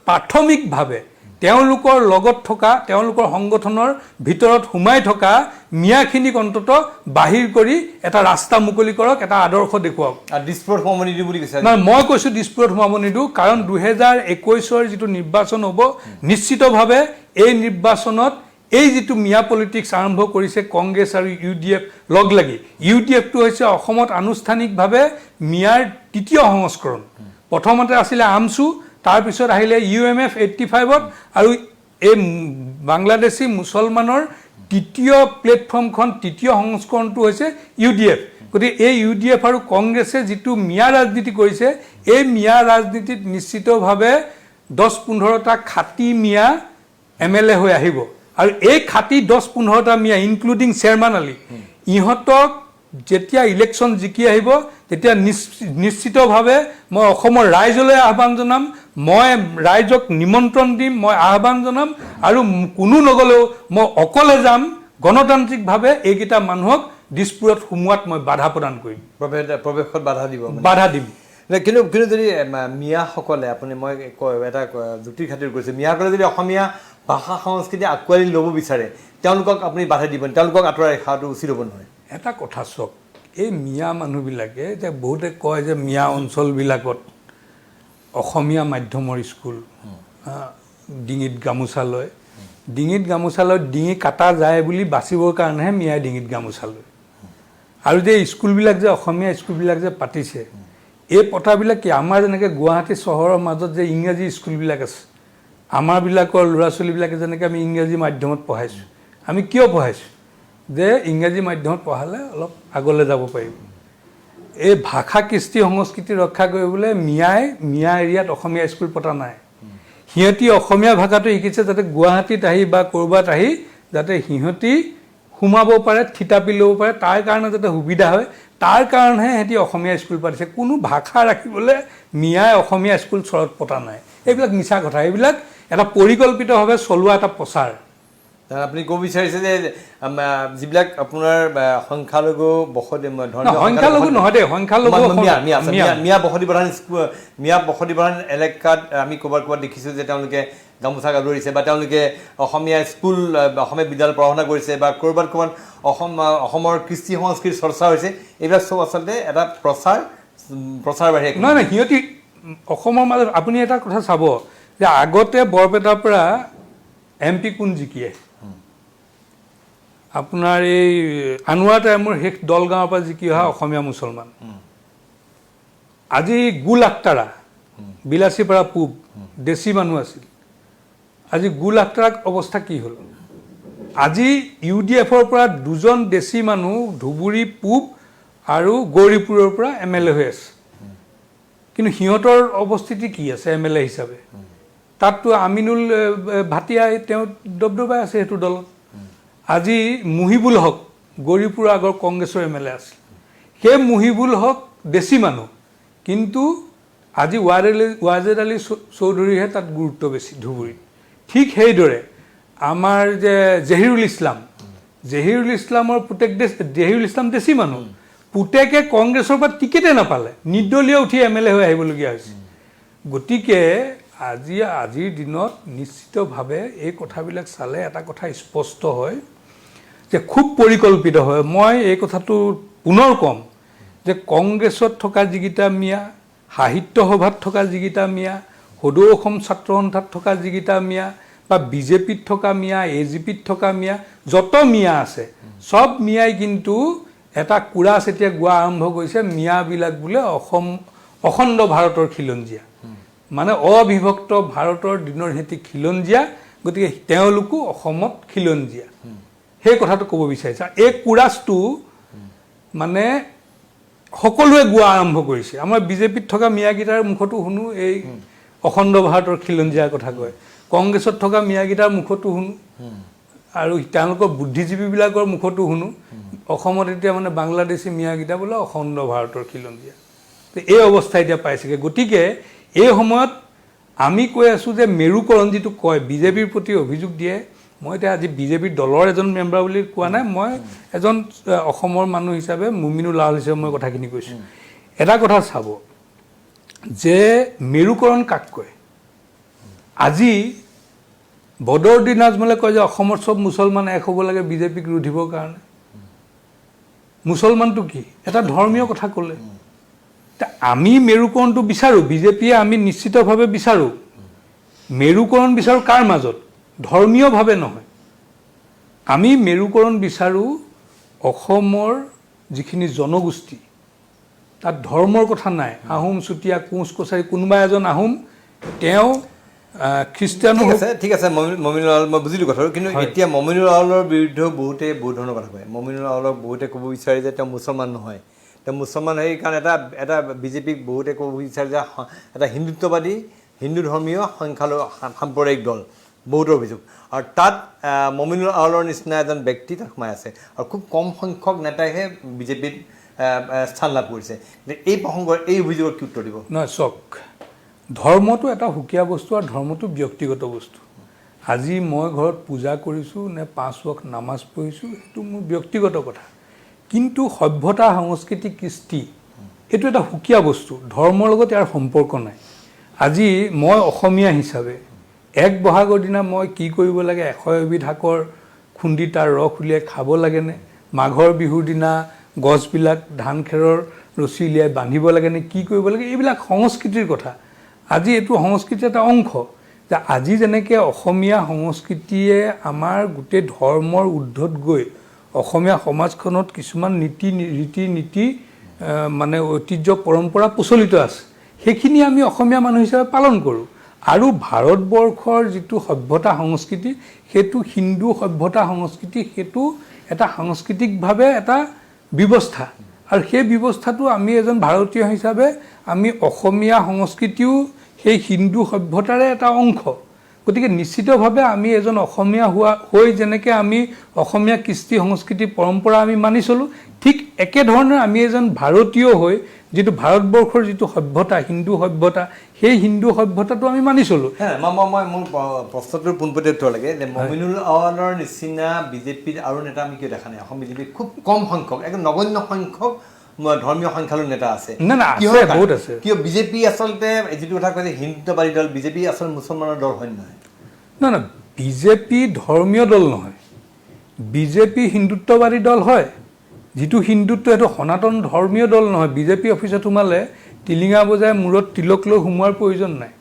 প্ৰাথমিকভাৱে তেওঁলোকৰ লগত থকা তেওঁলোকৰ সংগঠনৰ ভিতৰত সোমাই থকা মিয়াখিনিক অন্তত বাহিৰ কৰি এটা ৰাস্তা মুকলি কৰক এটা আদৰ্শ দেখুৱাওক দিছপুৰত সোমাব নিদিওঁ বুলি কৈছে নহয় মই কৈছোঁ দিছপুৰত সোমাব নিদিওঁ কাৰণ 2021 যিটো নিৰ্বাচন হ'ব নিশ্চিতভাৱে এই নিৰ্বাচনত এই যিটো মিয়া পলিটিক্স আৰম্ভ কৰিছে কংগ্ৰেছ আৰু UDF লগ লাগি UDFটো হৈছে অসমত আনুষ্ঠানিকভাৱে মিয়াৰ তৃতীয় সংস্কৰণ প্ৰথমতে আছিলে আমচু তাৰপিছত আহিলে UMF 85ত আৰু এই বাংলাদেশী মুছলমানৰ তৃতীয় প্লেটফৰ্মখন তৃতীয় সংস্কৰণটো হৈছে UDF গতিকে এই UDF আৰু কংগ্ৰেছে যিটো মিয়া ৰাজনীতি কৰিছে এই মিয়া ৰাজনীতিত নিশ্চিতভাৱে 10-15টা খাটি মিয়া MLA হৈ আহিব আৰু এই খাটি 10-15টা মিয়া ইনক্লুডিং চেয়াৰমান আলী ইহঁতক যেতিয়া ইলেকশ্যন জিকি আহিব তেতিয়া নিশ্চিতভাৱে মই অসমৰ ৰাইজলৈ আহ্বান জনাম মই ৰাইজক নিমন্ত্ৰণ দিম মই আহ্বান জনাম আৰু কোনো নগলেও মই অকলে যাম গণতান্ত্ৰিকভাৱে এইকেইটা মানুহক দিছপুৰত সোমোৱাত মই বাধা প্ৰদান কৰিম প্ৰৱেশত বাধা দিম কিন্তু যদি মিয়াসকলে আপুনি মই এটা যুক্তিৰ খাতিৰ কৰিছে মিয়াসকলে যদি অসমীয়া ভাষা সংস্কৃতি আঁকোৱালি ল'ব বিচাৰে তেওঁলোকক আপুনি বাধা দিব তেওঁলোকক আঁতৰাই ৰখাটো উচিত হ'ব নহয় এটা কথা চাওক এই মিয়া মানুহবিলাকে যে বহুতে কয় যে মিয়া অঞ্চলবিলাকত অসমীয়া মাধ্যমৰ স্কুল ডিঙিত গামোচা লয় ডিঙি কাটা যায় বুলি বাচিবৰ কাৰণেহে মিয়াই ডিঙিত গামোচা লয় আৰু যে স্কুলবিলাক যে অসমীয়া স্কুলবিলাক যে পাতিছে এই পথাবিলাক কি আমাৰ যেনেকৈ গুৱাহাটী চহৰৰ মাজত যে ইংৰাজী স্কুলবিলাক আছে আমাৰবিলাকৰ ল'ৰা ছোৱালীবিলাকে যেনেকৈ আমি ইংৰাজী মাধ্যমত পঢ়াইছোঁ আমি কিয় পঢ়াইছোঁ যে ইংৰাজী মাধ্যমত পঢ়ালে অলপ আগলৈ যাব পাৰিব এই ভাষা কৃষ্টি সংস্কৃতি ৰক্ষা কৰিবলৈ মিয়া এৰিয়াত অসমীয়া স্কুল পতা নাই সিহঁতি অসমীয়া ভাষাটো শিকিছে যাতে গুৱাহাটীত আহি বা ক'ৰবাত আহি যাতে সিহঁতি সোমাব পাৰে থিতাপি ল'ব পাৰে তাৰ কাৰণে যাতে সুবিধা হয় তাৰ কাৰণেহে সিহঁতি অসমীয়া স্কুল পাতিছে কোনো ভাষা ৰাখিবলৈ মিয়াই অসমীয়া স্কুল চৰত পতা নাই এইবিলাক মিছা কথা এইবিলাক এটা পৰিকল্পিতভাৱে চলোৱা এটা প্ৰচাৰ আপুনি ক'ব বিচাৰিছে যে যিবিলাক আপোনাৰ সংখ্যালঘু সংখ্যালঘু নহয় দেই সংখ্যালঘু মিয়া বসতি প্ৰধান এলেকাত আমি ক'ৰবাত দেখিছোঁ যে তেওঁলোকে গামোচা গামৰিছে বা তেওঁলোকে অসমীয়া স্কুল অসমীয়া বিদ্যালয় পঢ়া শুনা কৰিছে বা ক'ৰবাত অসমৰ কৃষ্টি সংস্কৃতিৰ চৰ্চা হৈছে এইবিলাক চব আচলতে এটা প্ৰচাৰ বাহিৰে নহয় সিহঁতি অসমৰ মাজত আপুনি এটা কথা চাব যে আগতে বৰপেটাৰ পৰা MP কোন জিকিয়ে আপোনাৰ এই আনোৱাৰ টাইমৰ শেষ দলগাঁৱৰ পৰা জিকি অহা অসমীয়া মুছলমান আজি গুল আখতাৰা বিলাচীপাৰা পূব দেশী মানুহ আছিল আজি গুল আখতাৰাক অৱস্থা কি হ'ল আজি UDFৰ পৰা দুজন দেশী মানুহ ধুবুৰী পূব আৰু গৌৰীপুৰৰ পৰা MLA হৈ আছে কিন্তু সিহঁতৰ অৱস্থিতি কি আছে MLA হিচাপে তাততো আমিনুল ভাটিয়া তেওঁ দবদবাই আছে সেইটো দলত আজি মুহিবুল হক গৌৰীপুৰ আগৰ কংগ্ৰেছৰ MLA আছিল সেই মুহিবুল হক দেশী মানুহ কিন্তু আজি ৱাজেদ আলী চৌধুৰীহে তাত গুৰুত্ব বেছি ধুবুৰীত ঠিক সেইদৰে আমাৰ যে জহিৰুল ইছলামৰ পুতেক জহিৰুল ইছলাম দেশী মানুহ পুতেকে কংগ্ৰেছৰ পৰা টিকেটে নাপালে নিৰ্দলীয় উঠি MLA হৈ আহিবলগীয়া হৈছে গতিকে আজিৰ দিনত নিশ্চিতভাৱে এই কথাবিলাক চালে এটা কথা স্পষ্ট হয় যে খুব পৰিকল্পিত হয় মই এই কথাটো পুনৰ ক'ম যে কংগ্ৰেছত থকা যিকেইটা মিয়া সাহিত্য সভাত থকা যিকেইটা মিয়া সদৌ অসম ছাত্ৰ সন্থাত থকা যিকেইটা মিয়া বা BJPত থকা মিয়া AGPত থকা মিয়া যত মিয়া আছে সব মিয়াই কিন্তু এটা কুৰা চেতিয়া গোৱা আৰম্ভ কৰিছে মিয়াবিলাক বোলে অখণ্ড ভাৰতৰ খিলঞ্জীয়া মানে অবিভক্ত ভাৰতৰ দিনৰ হেতি খিলঞ্জীয়া গতিকে তেওঁলোকো অসমত খিলঞ্জীয়া সেই কথাটো ক'ব বিচাৰিছে এই কুৰাছটো মানে সকলোৱে গোৱা আৰম্ভ কৰিছে আমাৰ BJPত থকা মিয়াগিটাৰ মুখতো শুনো এই অখণ্ড ভাৰতৰ খিলঞ্জীয়াৰ কথা কয় কংগ্ৰেছত থকা মিয়াগিটাৰ মুখতো শুনো আৰু তেওঁলোকৰ বুদ্ধিজীৱীবিলাকৰ মুখতো শুনো অসমত এতিয়া মানে বাংলাদেশী মিয়াগিটা বোলে অখণ্ড ভাৰতৰ খিলঞ্জীয়া এই অৱস্থা এতিয়া পাইছেগৈ গতিকে এই সময়ত আমি কৈ আছোঁ যে মেৰুকৰণ যিটো কয় BJPৰ প্ৰতি অভিযোগ দিয়ে মই এতিয়া আজি BJPৰ দলৰ এজন মেম্বাৰ বুলি কোৱা নাই মই এজন অসমৰ মানুহ হিচাপে মুমিনুল লাল হিচাপে মই কথাখিনি কৈছোঁ এটা কথা চাব যে মেৰুকৰণ কাক কয় আজি বদৰুদ্দিন আজমলে কয় যে অসমৰ চব মুছলমান এক হ'ব লাগে BJPক ৰুধিবৰ কাৰণে মুছলমানটো কি এটা ধৰ্মীয় কথা ক'লে আমি মেৰুকৰণটো বিচাৰোঁ BJPয়ে আমি নিশ্চিতভাৱে বিচাৰোঁ মেৰুকৰণ বিচাৰোঁ কাৰ মাজত ধৰ্মীয়ভাৱে নহয় আমি মেৰুকৰণ বিচাৰোঁ অসমৰ যিখিনি জনগোষ্ঠী তাত ধৰ্মৰ কথা নাই আহোম চুতীয়া কোঁচ কছাৰী কোনোবা এজন আহোম তেওঁ খ্ৰীষ্টানো ঠিক আছে মমিনুল আউল মই বুজিলোঁ কথাটো কিন্তু এতিয়া মমিনুল আউলৰ বিৰুদ্ধেও বহুতে বহুত ধৰণৰ কথা কয় মমিনুল আউলক বহুতে ক'ব বিচাৰে যে তেওঁ মুছলমান নহয় তেওঁ মুছলমান সেই কাৰণ এটা বিজেপিক বহুতে ক'ব বিচাৰে যে এটা হিন্দুত্ববাদী হিন্দু ধৰ্মীয় সংখ্যালঘু সাম্প্ৰদায়িক দল বহুতৰ অভিযোগ আৰু তাত মমিনুল আউলৰ নিচিনা এজন ব্যক্তি তাত সোমাই আছে আৰু খুব কম সংখ্যক নেতাইহে বিজেপিত স্থান লাভ কৰিছে এই প্ৰসংগৰ এই অভিযোগৰ কি উত্তৰ দিব নহয় চাওক ধৰ্মটো এটা সুকীয়া বস্তু আৰু ধৰ্মটো ব্যক্তিগত বস্তু আজি মই ঘৰত পূজা কৰিছোঁ নে 5 ওয়াক্ত নামাজ পঢ়িছোঁ সেইটো মোৰ ব্যক্তিগত কথা কিন্তু সভ্যতা সংস্কৃতি কৃষ্টি এইটো এটা সুকীয়া বস্তু ধৰ্মৰ লগত ইয়াৰ সম্পৰ্ক নাই আজি মই অসমীয়া হিচাপে এক বহাগৰ দিনা মই কি কৰিব লাগে 100 এবিধ শাকৰ খুন্দি তাৰ ৰস উলিয়াই খাব লাগেনে মাঘৰ বিহুৰ দিনা গছবিলাক ধান খেৰৰ ৰছী উলিয়াই বান্ধিব লাগেনে কি কৰিব লাগে এইবিলাক সংস্কৃতিৰ কথা আজি এইটো সংস্কৃতিৰ এটা অংশ যে আজি যেনেকৈ অসমীয়া সংস্কৃতিয়ে আমাৰ গোটেই ধৰ্মৰ ঊৰ্ধত গৈ অসমীয়া সমাজখনত কিছুমান ৰীতি নীতি মানে ঐতিহ্য পৰম্পৰা প্ৰচলিত আছে সেইখিনি আমি অসমীয়া মানুহ হিচাপে পালন কৰোঁ আৰু ভাৰতবৰ্ষৰ যিটো সভ্যতা সংস্কৃতি সেইটো হিন্দু সভ্যতা সংস্কৃতি সেইটো এটা সাংস্কৃতিকভাৱে এটা ব্যৱস্থা আৰু সেই ব্যৱস্থাটো আমি এজন ভাৰতীয় হিচাপে আমি অসমীয়া সংস্কৃতিও সেই হিন্দু সভ্যতাৰে এটা অংশ গতিকে নিশ্চিতভাৱে আমি এজন অসমীয়া হৈ যেনেকৈ আমি অসমীয়া কৃষ্টি সংস্কৃতি পৰম্পৰা আমি মানি চলোঁ ঠিক একেধৰণে আমি এজন ভাৰতীয় হৈ যিটো ভাৰতবৰ্ষৰ যিটো সভ্যতা হিন্দু সভ্যতা সেই হিন্দু সভ্যতাটো আমি মানি চলোঁ মই মোৰ প্ৰশ্নটোৰ পোনপটীয়া উত্তৰ লাগে যে মমিনুল আউলৰ নিচিনা বিজেপিৰ আৰু নেতা আমি কিয় দেখা নাই অসম বিজেপিৰ খুব কম সংখ্যক একদম নগণ্য সংখ্যক ধৰ্মীয় সংখ্যালঘু নেতা আছে বহুত আছে কিয় বিজেপি আচলতে যিটো কথা কৈছে হিন্দুত্ববাদী দল বিজেপি আচলতে মুছলমানৰ দল হয় নহয় না বিজেপি ধৰ্মীয় দল নহয় বিজেপি হিন্দুত্ববাদী দল হয় যিটো হিন্দুত্ব এইটো সনাতন ধৰ্মীয় দল নহয় বিজেপি অফিচত সোমালে টিলিঙা বজাই মূৰত তিলক লৈ সোমোৱাৰ প্ৰয়োজন নাই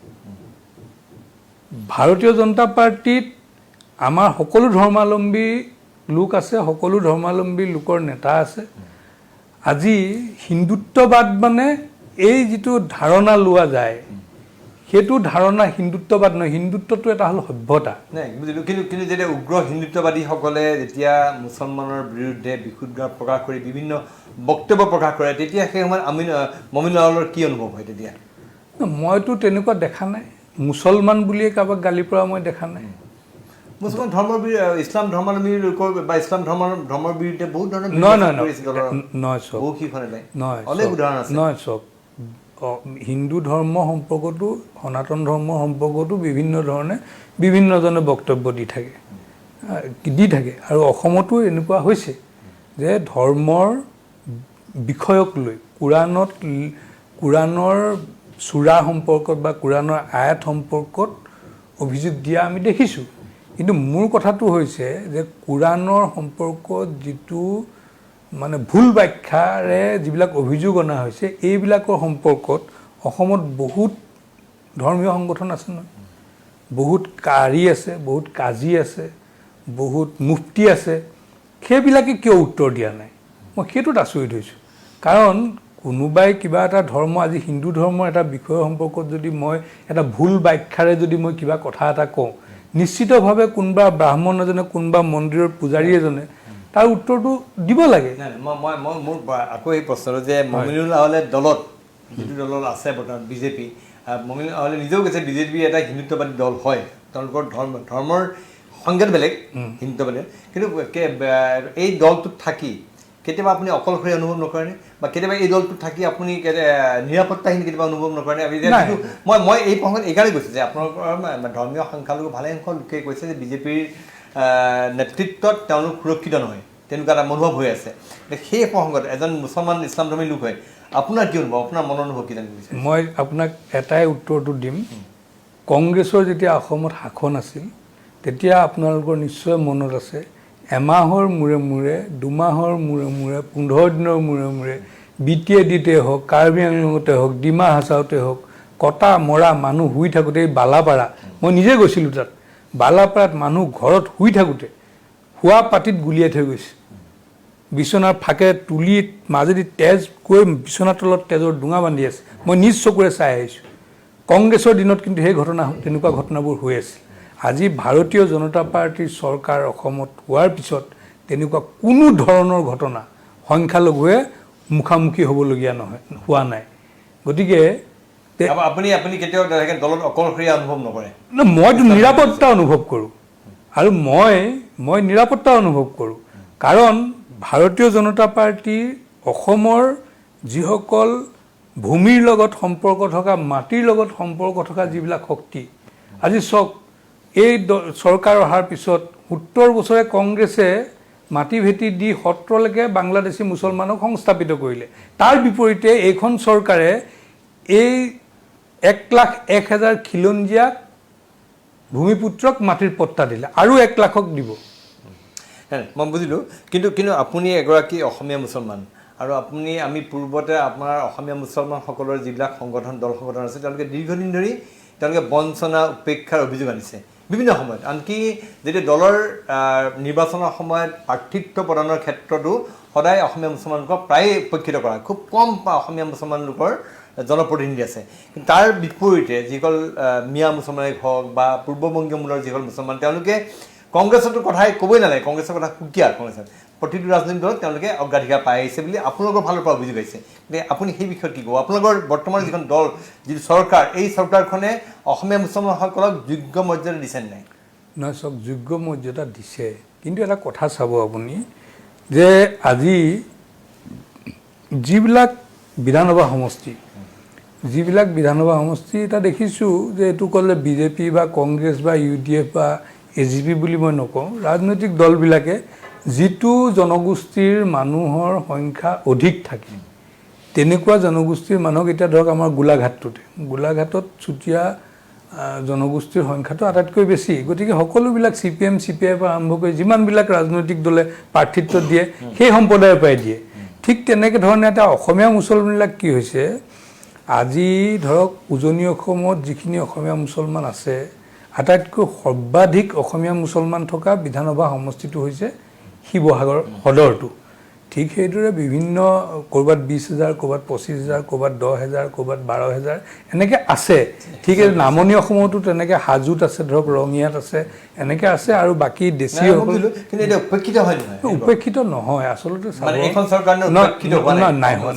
ভাৰতীয় জনতা পাৰ্টিত আমাৰ সকলো ধৰ্মাৱলম্বী লোক আছে সকলো ধৰ্মাৱলম্বী লোকৰ নেতা আছে আজি হিন্দুত্ববাদ মানে এই যিটো ধাৰণা লোৱা যায় সেইটো ধাৰণা হিন্দুত্ববাদ নহয় হিন্দুত্বটো এটা হ'ল সভ্যতা নাই বুজিলোঁ কিন্তু যেতিয়া উগ্ৰ হিন্দুত্ববাদীসকলে যেতিয়া মুছলমানৰ বিৰুদ্ধে বিশুদ্ধ প্ৰকাশ কৰি বিভিন্ন বক্তব্য প্ৰকাশ কৰে তেতিয়া সেই সময়ত মমিনুল আউলৰ কি অনুভৱ হয় তেতিয়া মইতো তেনেকুৱা দেখা নাই মুছলমান বুলিয়ে কাৰোবাক গালি পৰা মই দেখা নাই মুছলমান ধৰ্মৰ ইছলাম ধৰ্মাৱলম্বী লোকৰ বা ইছলাম ধৰ্মৰ বিৰুদ্ধে বহুত ধৰণৰ নহয় চব হিন্দু ধৰ্ম সম্পৰ্কতো সনাতন ধৰ্মৰ সম্পৰ্কতো বিভিন্ন ধৰণে বিভিন্নজনে বক্তব্য দি থাকে আৰু অসমতো এনেকুৱা হৈছে যে ধৰ্মৰ বিষয়ক লৈ কোৰাণৰ চূড়া সম্পৰ্কত বা কোৰাণৰ আয়াত সম্পৰ্কত অভিযোগ দিয়া আমি দেখিছোঁ কিন্তু মোৰ কথাটো হৈছে যে কোৰাণৰ সম্পৰ্কত যিটো মানে ভুল ব্যাখ্যাৰে যিবিলাক অভিযোগ অনা হৈছে এইবিলাকৰ সম্পৰ্কত অসমত বহুত ধৰ্মীয় সংগঠন আছে নহয় বহুত কাৰী আছে বহুত কাজী আছে বহুত মুফতি আছে সেইবিলাকে কিয় উত্তৰ দিয়া নাই মই সেইটোত আচৰিত হৈছোঁ কাৰণ কোনোবাই কিবা এটা ধৰ্ম আজি হিন্দু ধৰ্মৰ এটা বিষয় সম্পৰ্কত যদি মই এটা ভুল ব্যাখ্যাৰে যদি মই কিবা কথা এটা কওঁ নিশ্চিতভাৱে কোনোবা ব্ৰাহ্মণ এজনে কোনোবা মন্দিৰৰ পূজাৰী এজনে তাৰ উত্তৰটো দিব লাগে মোৰ আকৌ এই প্ৰশ্নটো যে মমিনুল আউলে দলত যিটো দলত আছে বৰ্তমান বিজেপি মমিনুল আউলে নিজেও কৈছে বিজেপি এটা হিন্দুত্ববাদী দল হয় তেওঁলোকৰ ধৰ্মৰ সংজ্ঞাত বেলেগ হিন্দুত্ববাদী কিন্তু এই দলটোত থাকি কেতিয়াবা আপুনি অকলশৰীয়া অনুভৱ নকৰেনে বা কেতিয়াবা এই দলটোত থাকি আপুনি নিৰাপত্তাহীন কেতিয়াবা অনুভৱ নকৰেনে মই এই প্ৰসংগত এইকাৰণে কৈছোঁ যে আপোনালোকৰ ধৰ্মীয় সংখ্যালঘু ভালেসংখ্যক লোকে কৈছে যে বিজেপিৰ নেতৃত্বত তেওঁলোক সুৰক্ষিত নহয় তেনেকুৱা এটা মনোভাৱ হৈ আছে সেই প্ৰসংগত এজন মুছলমান ইছলাম ধৰ্মী লোক হয় আপোনাৰ কি অনুভৱ আপোনাৰ মনৰ অনুভৱ কি জানিব বিচাৰে মই আপোনাক এটাই উত্তৰটো দিম কংগ্ৰেছৰ যেতিয়া অসমত শাসন আছিল তেতিয়া আপোনালোকৰ নিশ্চয় মনত আছে এমাহৰ মূৰে মূৰে দুমাহৰ মূৰে মূৰে 15 দিনৰ মূৰে মূৰে BTADতে হওক কাৰ্বি আংলঙতে হওক ডিমা হাছাওতে হওক কটা মৰা মানুহ শুই থাকোঁতে এই বালাপাৰা মই নিজে গৈছিলোঁ তাত বালাপাৰাত মানুহ ঘৰত শুই থাকোঁতে শোৱা পাতিত গুলিয়াই থৈ গৈছে বিছনাৰ ফাকে তুলিত মাজেদি তেজ গৈ বিছনাৰ তলত তেজৰ ডুঙা বান্ধি আছে মই নিজ চকুৰে চাই আহিছোঁ কংগ্ৰেছৰ দিনত কিন্তু সেই তেনেকুৱা ঘটনাবোৰ হৈ আছিল আজি ভাৰতীয় জনতা পাৰ্টিৰ চৰকাৰ অসমত হোৱাৰ পিছত তেনেকুৱা কোনো ধৰণৰ ঘটনা সংখ্যালঘুৱে মুখামুখি হ'বলগীয়া হোৱা নাই গতিকে আপুনি কেতিয়াও দলত অকলশৰীয়া অনুভৱ নকৰে মইতো নিৰাপত্তা অনুভৱ কৰোঁ আৰু মই নিৰাপত্তা অনুভৱ কৰোঁ কাৰণ ভাৰতীয় জনতা পাৰ্টীৰ অসমৰ যিসকল ভূমিৰ লগত সম্পৰ্ক থকা মাটিৰ লগত সম্পৰ্ক থকা যিবিলাক শক্তি আজি চাওক এই চৰকাৰ অহাৰ পিছত ৭০ বছৰে কংগ্ৰেছে মাটি ভেটি দি সত্ৰলৈকে বাংলাদেশী মুছলমানক সংস্থাপিত কৰিলে তাৰ বিপৰীতে এইখন চৰকাৰে এই ১,০০,০০০ খিলঞ্জীয়া ভূমিপুত্ৰক মাটিৰ পট্টা দিলে আৰু ১ লাখক দিব মই বুজিলোঁ কিন্তু আপুনি এগৰাকী অসমীয়া মুছলমান আৰু আমি পূৰ্বতে আপোনাৰ অসমীয়া মুছলমানসকলৰ যিবিলাক দল সংগঠন আছে তেওঁলোকে দীৰ্ঘদিন ধৰি তেওঁলোকে বঞ্চনা উপেক্ষাৰ অভিযোগ আনিছে বিভিন্ন সময়ত আনকি যেতিয়া দলৰ নিৰ্বাচনৰ সময়ত প্ৰাৰ্থিত্ব প্ৰদানৰ ক্ষেত্ৰতো সদায় অসমীয়া মুছলমানলোকক প্ৰায়ে উপেক্ষিত কৰা খুব কম অসমীয়া মুছলমান লোকৰ জনপ্ৰতিনিধি আছে কিন্তু তাৰ বিপৰীতে যিসকল মিয়া মুছলমানে হওক বা পূৰ্ববংগীয় মূলৰ যিসকল মুছলমান তেওঁলোকে কংগ্ৰেছতো কথাই ক'বই নালাগে কংগ্ৰেছৰ কথা সুকীয়া কংগ্ৰেছত প্ৰতিটো ৰাজনৈতিক দলত তেওঁলোকে অগ্ৰাধিকাৰ পাই আহিছে বুলি আপোনালোকৰ ফালৰ পৰা অভিযোগ আহিছে গতিকে আপুনি সেই বিষয়ত কি ক'ব আপোনালোকৰ বৰ্তমান যিখন দল যিটো চৰকাৰ এই চৰকাৰখনে অসমীয়া মুছলমানসকলক যোগ্য মৰ্যাদা দিছে নাই নহয় চাওক যোগ্য মৰ্যাদা দিছে কিন্তু এটা কথা চাব আপুনি যে আজি যিবিলাক বিধানসভা সমষ্টি এটা দেখিছোঁ যে এইটো ক'লে বিজেপি বা কংগ্ৰেছ বা UDF বা AGP বুলি মই নকওঁ ৰাজনৈতিক দলবিলাকে যিটো জনগোষ্ঠীৰ মানুহৰ সংখ্যা অধিক থাকে তেনেকুৱা জনগোষ্ঠীৰ মানুহক এতিয়া ধৰক আমাৰ গোলাঘাটত চুতীয়া জনগোষ্ঠীৰ সংখ্যাটো আটাইতকৈ বেছি গতিকে সকলোবিলাক CPM CPI পৰা আৰম্ভ কৰি যিমানবিলাক ৰাজনৈতিক দলে প্ৰাৰ্থিত্ব দিয়ে সেই সম্প্ৰদায়ৰ পৰাই দিয়ে ঠিক তেনেকৈ ধৰণে এটা অসমীয়া মুছলমানবিলাক কি হৈছে আজি ধৰক উজনি অসমত যিখিনি অসমীয়া মুছলমান আছে আটাইতকৈ সৰ্বাধিক অসমীয়া মুছলমান থকা বিধানসভা সমষ্টিটো হৈছে শিৱসাগৰ সদৰটো ঠিক সেইদৰে বিভিন্ন ক'ৰবাত 20,000 ক'ৰবাত 25,000 ক'ৰবাত 10,000 ক'ৰবাত 12,000 এনেকৈ আছে ঠিক নামনি অসমতো তেনেকৈ হাজোত আছে ধৰক ৰঙিয়াত আছে এনেকৈ আছে আৰু বাকী দেশী উপেক্ষিত নহয় আচলতে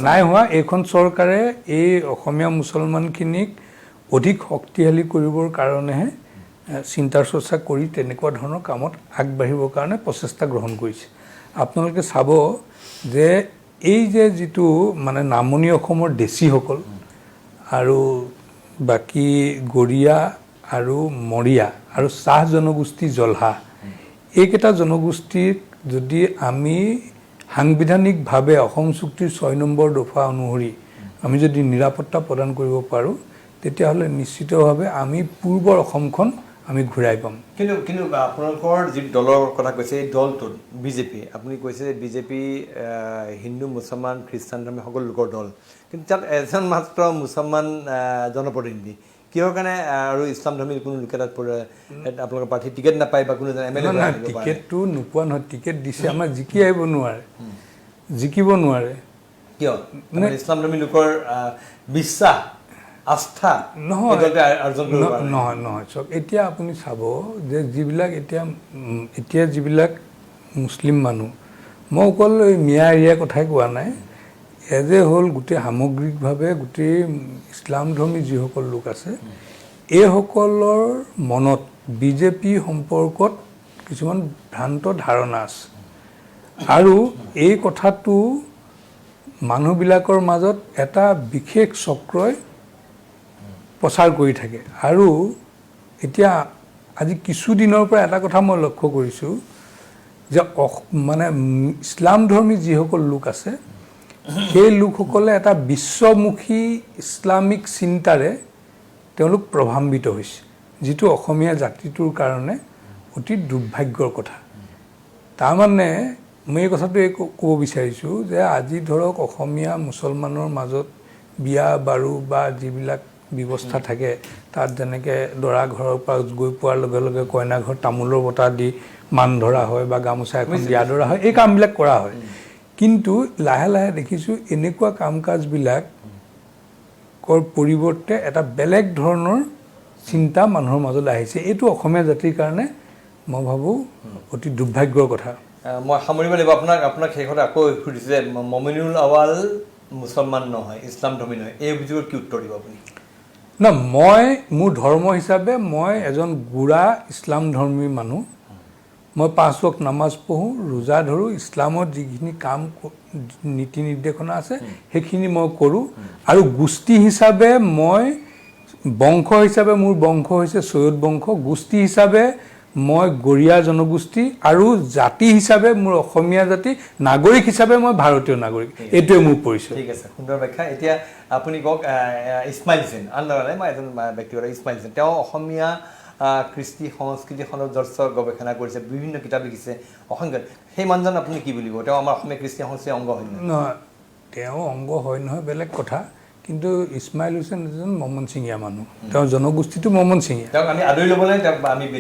নাই হোৱা এইখন চৰকাৰে এই অসমীয়া মুছলমানখিনিক অধিক শক্তিশালী কৰিবৰ কাৰণেহে চিন্তা চৰ্চা কৰি তেনেকুৱা ধৰণৰ কামত আগবাঢ়িবৰ কাৰণে প্ৰচেষ্টা গ্ৰহণ কৰিছে আপোনালোকে চাব যে এই যে যিটো মানে নামনি অসমৰ দেশীসকল আৰু বাকী গৰীয়া আৰু মৰীয়া আৰু চাহ জনগোষ্ঠী জলহা এইকেইটা জনগোষ্ঠীক যদি আমি সাংবিধানিকভাৱে অসম চুক্তিৰ 6 নম্বৰ দফা অনুসৰি আমি যদি নিৰাপত্তা প্ৰদান কৰিব পাৰোঁ তেতিয়াহ'লে নিশ্চিতভাৱে আমি পূৰ্বৰ অসমখন আমি ঘূৰাই পাম কিন্তু আপোনালোকৰ যি দলৰ কথা কৈছে এই দলটোত বিজেপি আপুনি কৈছে যে বিজেপি হিন্দু মুছলমান খ্ৰীষ্টান ধৰ্মী সকলো লোকৰ দল কিন্তু তাত এজন মাত্ৰ মুছলমান জনপ্ৰতিনিধি কিহৰ কাৰণে আৰু ইছলাম ধৰ্মীৰ কোনো লোকে তাত আপোনালোকৰ প্ৰাৰ্থী টিকেট নাপায় বা কোনো টিকেটটো নোপোৱা নহয় টিকেট দিছে আমাৰ জিকিব নোৱাৰে কিয় ইছলাম ধৰ্মী লোকৰ বিশ্বাস আস্থা নহয় চাওক এতিয়া আপুনি চাব যে যিবিলাক এতিয়া যিবিলাক মুছলিম মানুহ মই অকল মিয়া এৰিয়াৰ কথাই কোৱা নাই হ'ল গোটেই সামগ্ৰিকভাৱে গোটেই ইছলামধৰ্মী যিসকল লোক আছে এইসকলৰ মনত বিজেপি সম্পৰ্কত কিছুমান ভ্ৰান্ত ধাৰণা আছে আৰু এই কথাটো মানুহবিলাকৰ মাজত এটা বিশেষ চক্ৰই প্ৰচাৰ কৰি থাকে আৰু এতিয়া আজি কিছুদিনৰ পৰা এটা কথা মই লক্ষ্য কৰিছোঁ যে মানে ইছলামধৰ্মী যিসকল লোক আছে সেই লোকসকলে এটা বিশ্বমুখী ইছলামিক চিন্তাৰে তেওঁলোক প্ৰভাৱান্বিত হৈছে যিটো অসমীয়া জাতিটোৰ কাৰণে অতি দুৰ্ভাগ্যৰ কথা তাৰমানে মই এই কথাটো ক'ব বিচাৰিছোঁ যে আজি ধৰক অসমীয়া মুছলমানৰ মাজত বিয়া বাৰু বা যিবিলাক ব্যৱস্থা থাকে তাত যেনেকৈ দৰা ঘৰৰ পৰা গৈ পোৱাৰ লগে লগে কইনা ঘৰ তামোলৰ বটা দি মান ধৰা হয় বা গামোচা এখন দিয়া ধৰা হয় এই কামবিলাক কৰা হয় কিন্তু লাহে লাহে দেখিছোঁ এনেকুৱা কাম কাজবিলাক পৰিৱৰ্তে এটা বেলেগ ধৰণৰ চিন্তা মানুহৰ মাজলৈ আহিছে। এইটো অসমীয়া জাতিৰ কাৰণে মই ভাবোঁ অতি দুৰ্ভাগ্যৰ কথা। মই সামৰিব লাগিব আপোনাক শেষত আকৌ সুধিছোঁ যে মমিনুল আৱাল মুছলমান নহয়, ইছলাম ধৰ্মী নহয়, এই অভিযোগৰ কি উত্তৰ দিব আপুনি? না, মই মোৰ ধৰ্ম হিচাপে মই এজন গোড়া ইছলাম ধৰ্মী মানুহ। মই 5 ওয়াক্ত নামাজ পঢ়োঁ, ৰোজা ধৰোঁ, ইছলামত যিখিনি কাম নীতি নিৰ্দেশনা আছে সেইখিনি মই কৰোঁ। আৰু গোষ্ঠী হিচাপে মই বংশ হিচাপে মোৰ বংশ হৈছে চৈয়দ বংশ, গোষ্ঠী হিচাপে মই গৰীয়া জনগোষ্ঠী, আৰু জাতি হিচাপে মোৰ অসমীয়া জাতি, নাগৰিক হিচাপে মই ভাৰতীয় নাগৰিক। এইটোৱে মোৰ পৰিচয়। ঠিক আছে, সুন্দৰ ব্যাখ্যা। এতিয়া আপুনি কওক, ইছমাইল হুছেইন আন্দোলনে মই এজন ব্যক্তিগত ইছমাইল হুছেইন, তেওঁ অসমীয়া কৃষ্টি সংস্কৃতি সৌন্দৰ্য গৱেষণা কৰিছে, বিভিন্ন কিতাপ লিখিছে, অসংখ্য। সেই মানুহজন আপুনি কি বুলিব? তেওঁ আমাৰ অসমীয়া কৃষ্টি সংস্কৃতিৰ অংগ হয় নহয়? তেওঁ অংগ হয় নহয় বেলেগ কথা, কিন্তু ইছমাইল হুছেইন এজন মমনচিঙীয়া মানুহ, তেওঁৰ জনগোষ্ঠীটো মমনচিঙীয়া। তেওঁক আমি আদৰি ল'ব লাগে,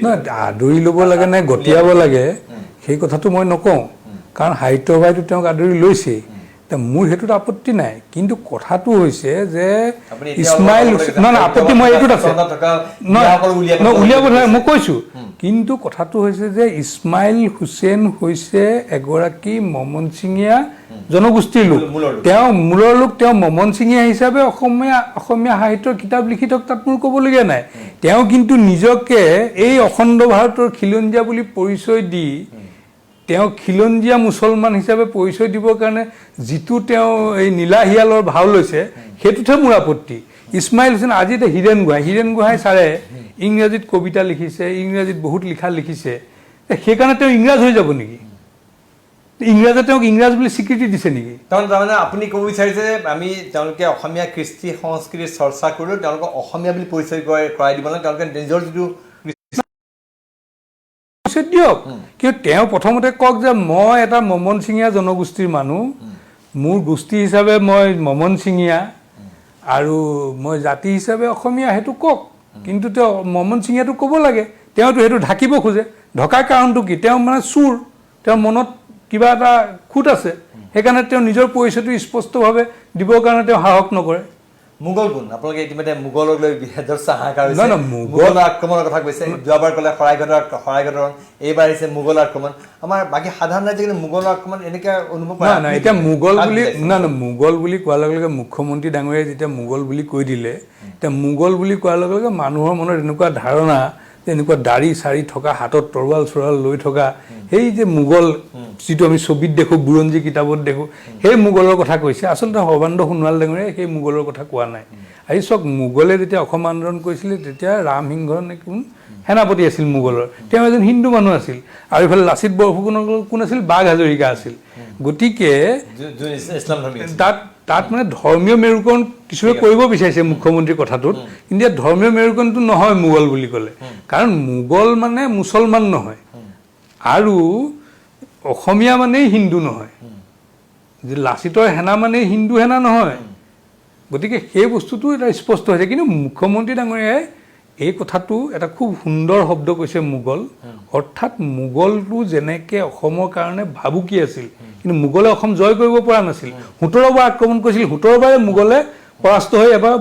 নহয় আদৰি ল'ব লাগে নে গতিয়াব লাগে সেই কথাটো মই নকওঁ, কাৰণ সাহিত্য সভাইটো তেওঁক আদৰি লৈছেই। মোৰ সেইটোত আপত্তি নাই, কিন্তু কথাটো হৈছে যে ইছমাইল নহয় আপত্তি মই এইটোত আছে উলিয়াব লাগে, মই কৈছোঁ। কিন্তু কথাটো হৈছে যে ইছমাইল হুছেইন হৈছে এগৰাকী মমনচিঙীয়া জনগোষ্ঠীৰ লোক, তেওঁ মূলৰ লোক, তেওঁ মমনচিঙীয়া হিচাপে অসমীয়া সাহিত্যৰ কিতাপ লিখি থক, তাত মোৰ ক'বলগীয়া নাই। তেওঁ কিন্তু নিজকে এই অখণ্ড ভাৰতৰ খিলঞ্জীয়া বুলি পৰিচয় দি তেওঁ খিলঞ্জীয়া মুছলমান হিচাপে পৰিচয় দিবৰ কাৰণে যিটো তেওঁ এই নীলা শিয়ালৰ ভাও লৈছে সেইটোতহে মোৰ আপত্তি। ইছমাইল হুছেইন আজি এতিয়া হীৰেণ গোহাঁই ছাৰে ইংৰাজীত কবিতা লিখিছে, ইংৰাজীত বহুত লিখা লিখিছে, সেইকাৰণে তেওঁ ইংৰাজ হৈ যাব নেকি? ইংৰাজে তেওঁক ইংৰাজ বুলি স্বীকৃতি দিছে নেকি? তাৰমানে আপুনি ক'ব বিচাৰিছে আমি তেওঁলোকে অসমীয়া কৃষ্টি সংস্কৃতিৰ চৰ্চা কৰিলেও তেওঁলোকক অসমীয়া বুলি পৰিচয় কৰাই দিব লাগে, তেওঁলোকে নিজৰ যিটো দিয়ক। কিন্তু তেওঁ প্ৰথমতে কওক যে মই এটা মমনচিঙীয়া জনগোষ্ঠীৰ মানুহ, মোৰ গোষ্ঠী হিচাপে মই মমনচিঙীয়া আৰু মই জাতি হিচাপে অসমীয়া, সেইটো কওক। কিন্তু তেওঁ মমনচিঙীয়াটো ক'ব লাগে, তেওঁতো সেইটো ঢাকিব খোজে। ঢকাৰ কাৰণটো কি? তেওঁ মানে চোৰ, তেওঁৰ মনত কিবা এটা খুঁত আছে, সেইকাৰণে তেওঁ নিজৰ পৰিচয়টো স্পষ্টভাৱে দিবৰ কাৰণে তেওঁ সাহস নকৰে। মোগল কোন? আপোনালোকে ইতিমধ্যে মোগলক লৈ যথেষ্ট হাহাকাৰ হৈছে, মোগল আক্ৰমণৰ কথা কৈছে। যোৱাবাৰ ক'লে শৰাইঘাটৰ, এইবাৰ আহিছে মোগল আক্ৰমণ। আমাৰ বাকী সাধাৰণ ৰাইজে কিন্তু মোগলৰ আক্ৰমণ এনেকৈ অনুভৱ কৰে নাই। এতিয়া মোগল বুলি কোৱাৰ লগে লগে মুখ্যমন্ত্ৰী ডাঙৰীয়াই যেতিয়া মোগল বুলি কৈ দিলে, এতিয়া মোগল বুলি কোৱাৰ লগে লগে মানুহৰ মনত এনেকুৱা ধাৰণা যে এনেকুৱা দাড়ি চাৰি থকা, হাতত তৰোৱাল চৰোৱাল লৈ থকা, সেই যে মোগল যিটো আমি ছবিত দেখোঁ, বুৰঞ্জী কিতাপত দেখোঁ, সেই মোগলৰ কথা কৈছে। আচলতে সৰ্বানন্দ সোণোৱাল ডাঙৰীয়াই সেই মোগলৰ কথা কোৱা নাই। আজি চাওক, মোগলে যেতিয়া অসম আন্দোলন কৰিছিলে তেতিয়া ৰামসিংহ নে কোন সেনাপতি আছিল মোগলৰ, তেওঁ এজন হিন্দু মানুহ আছিল। আৰু ইফালে লাচিত বৰফুকনৰ কোন আছিল? বাঘ হাজৰিকা আছিল। গতিকে তাত মানে ধৰ্মীয় মেৰুকৰণ কিছুৱে কৰিব বিচাৰিছে মুখ্যমন্ত্ৰীৰ কথাটোত, কিন্তু ইয়াত ধৰ্মীয় মেৰুকৰণটো নহয় মোগল বুলি ক'লে, কাৰণ মোগল মানে মুছলমান নহয় আৰু অসমীয়া মানেই হিন্দু নহয়, যে লাচিতৰ সেনা মানেই হিন্দু সেনা নহয়। গতিকে সেই বস্তুটো এটা স্পষ্ট হৈছে। কিন্তু মুখ্যমন্ত্ৰী ডাঙৰীয়াই এই কথাটো এটা খুব সুন্দৰ শব্দ কৈছে, মোগল। অৰ্থাৎ মোগলটো যেনেকৈ অসমৰ কাৰণে ভাবুকি আছিল, কিন্তু মোগলে অসম জয় কৰিব পৰা নাছিল। 17 বাৰ আক্ৰমণ কৰিছিল, 17 বাৰে মোগলে পৰাস্ত হৈ এবাৰ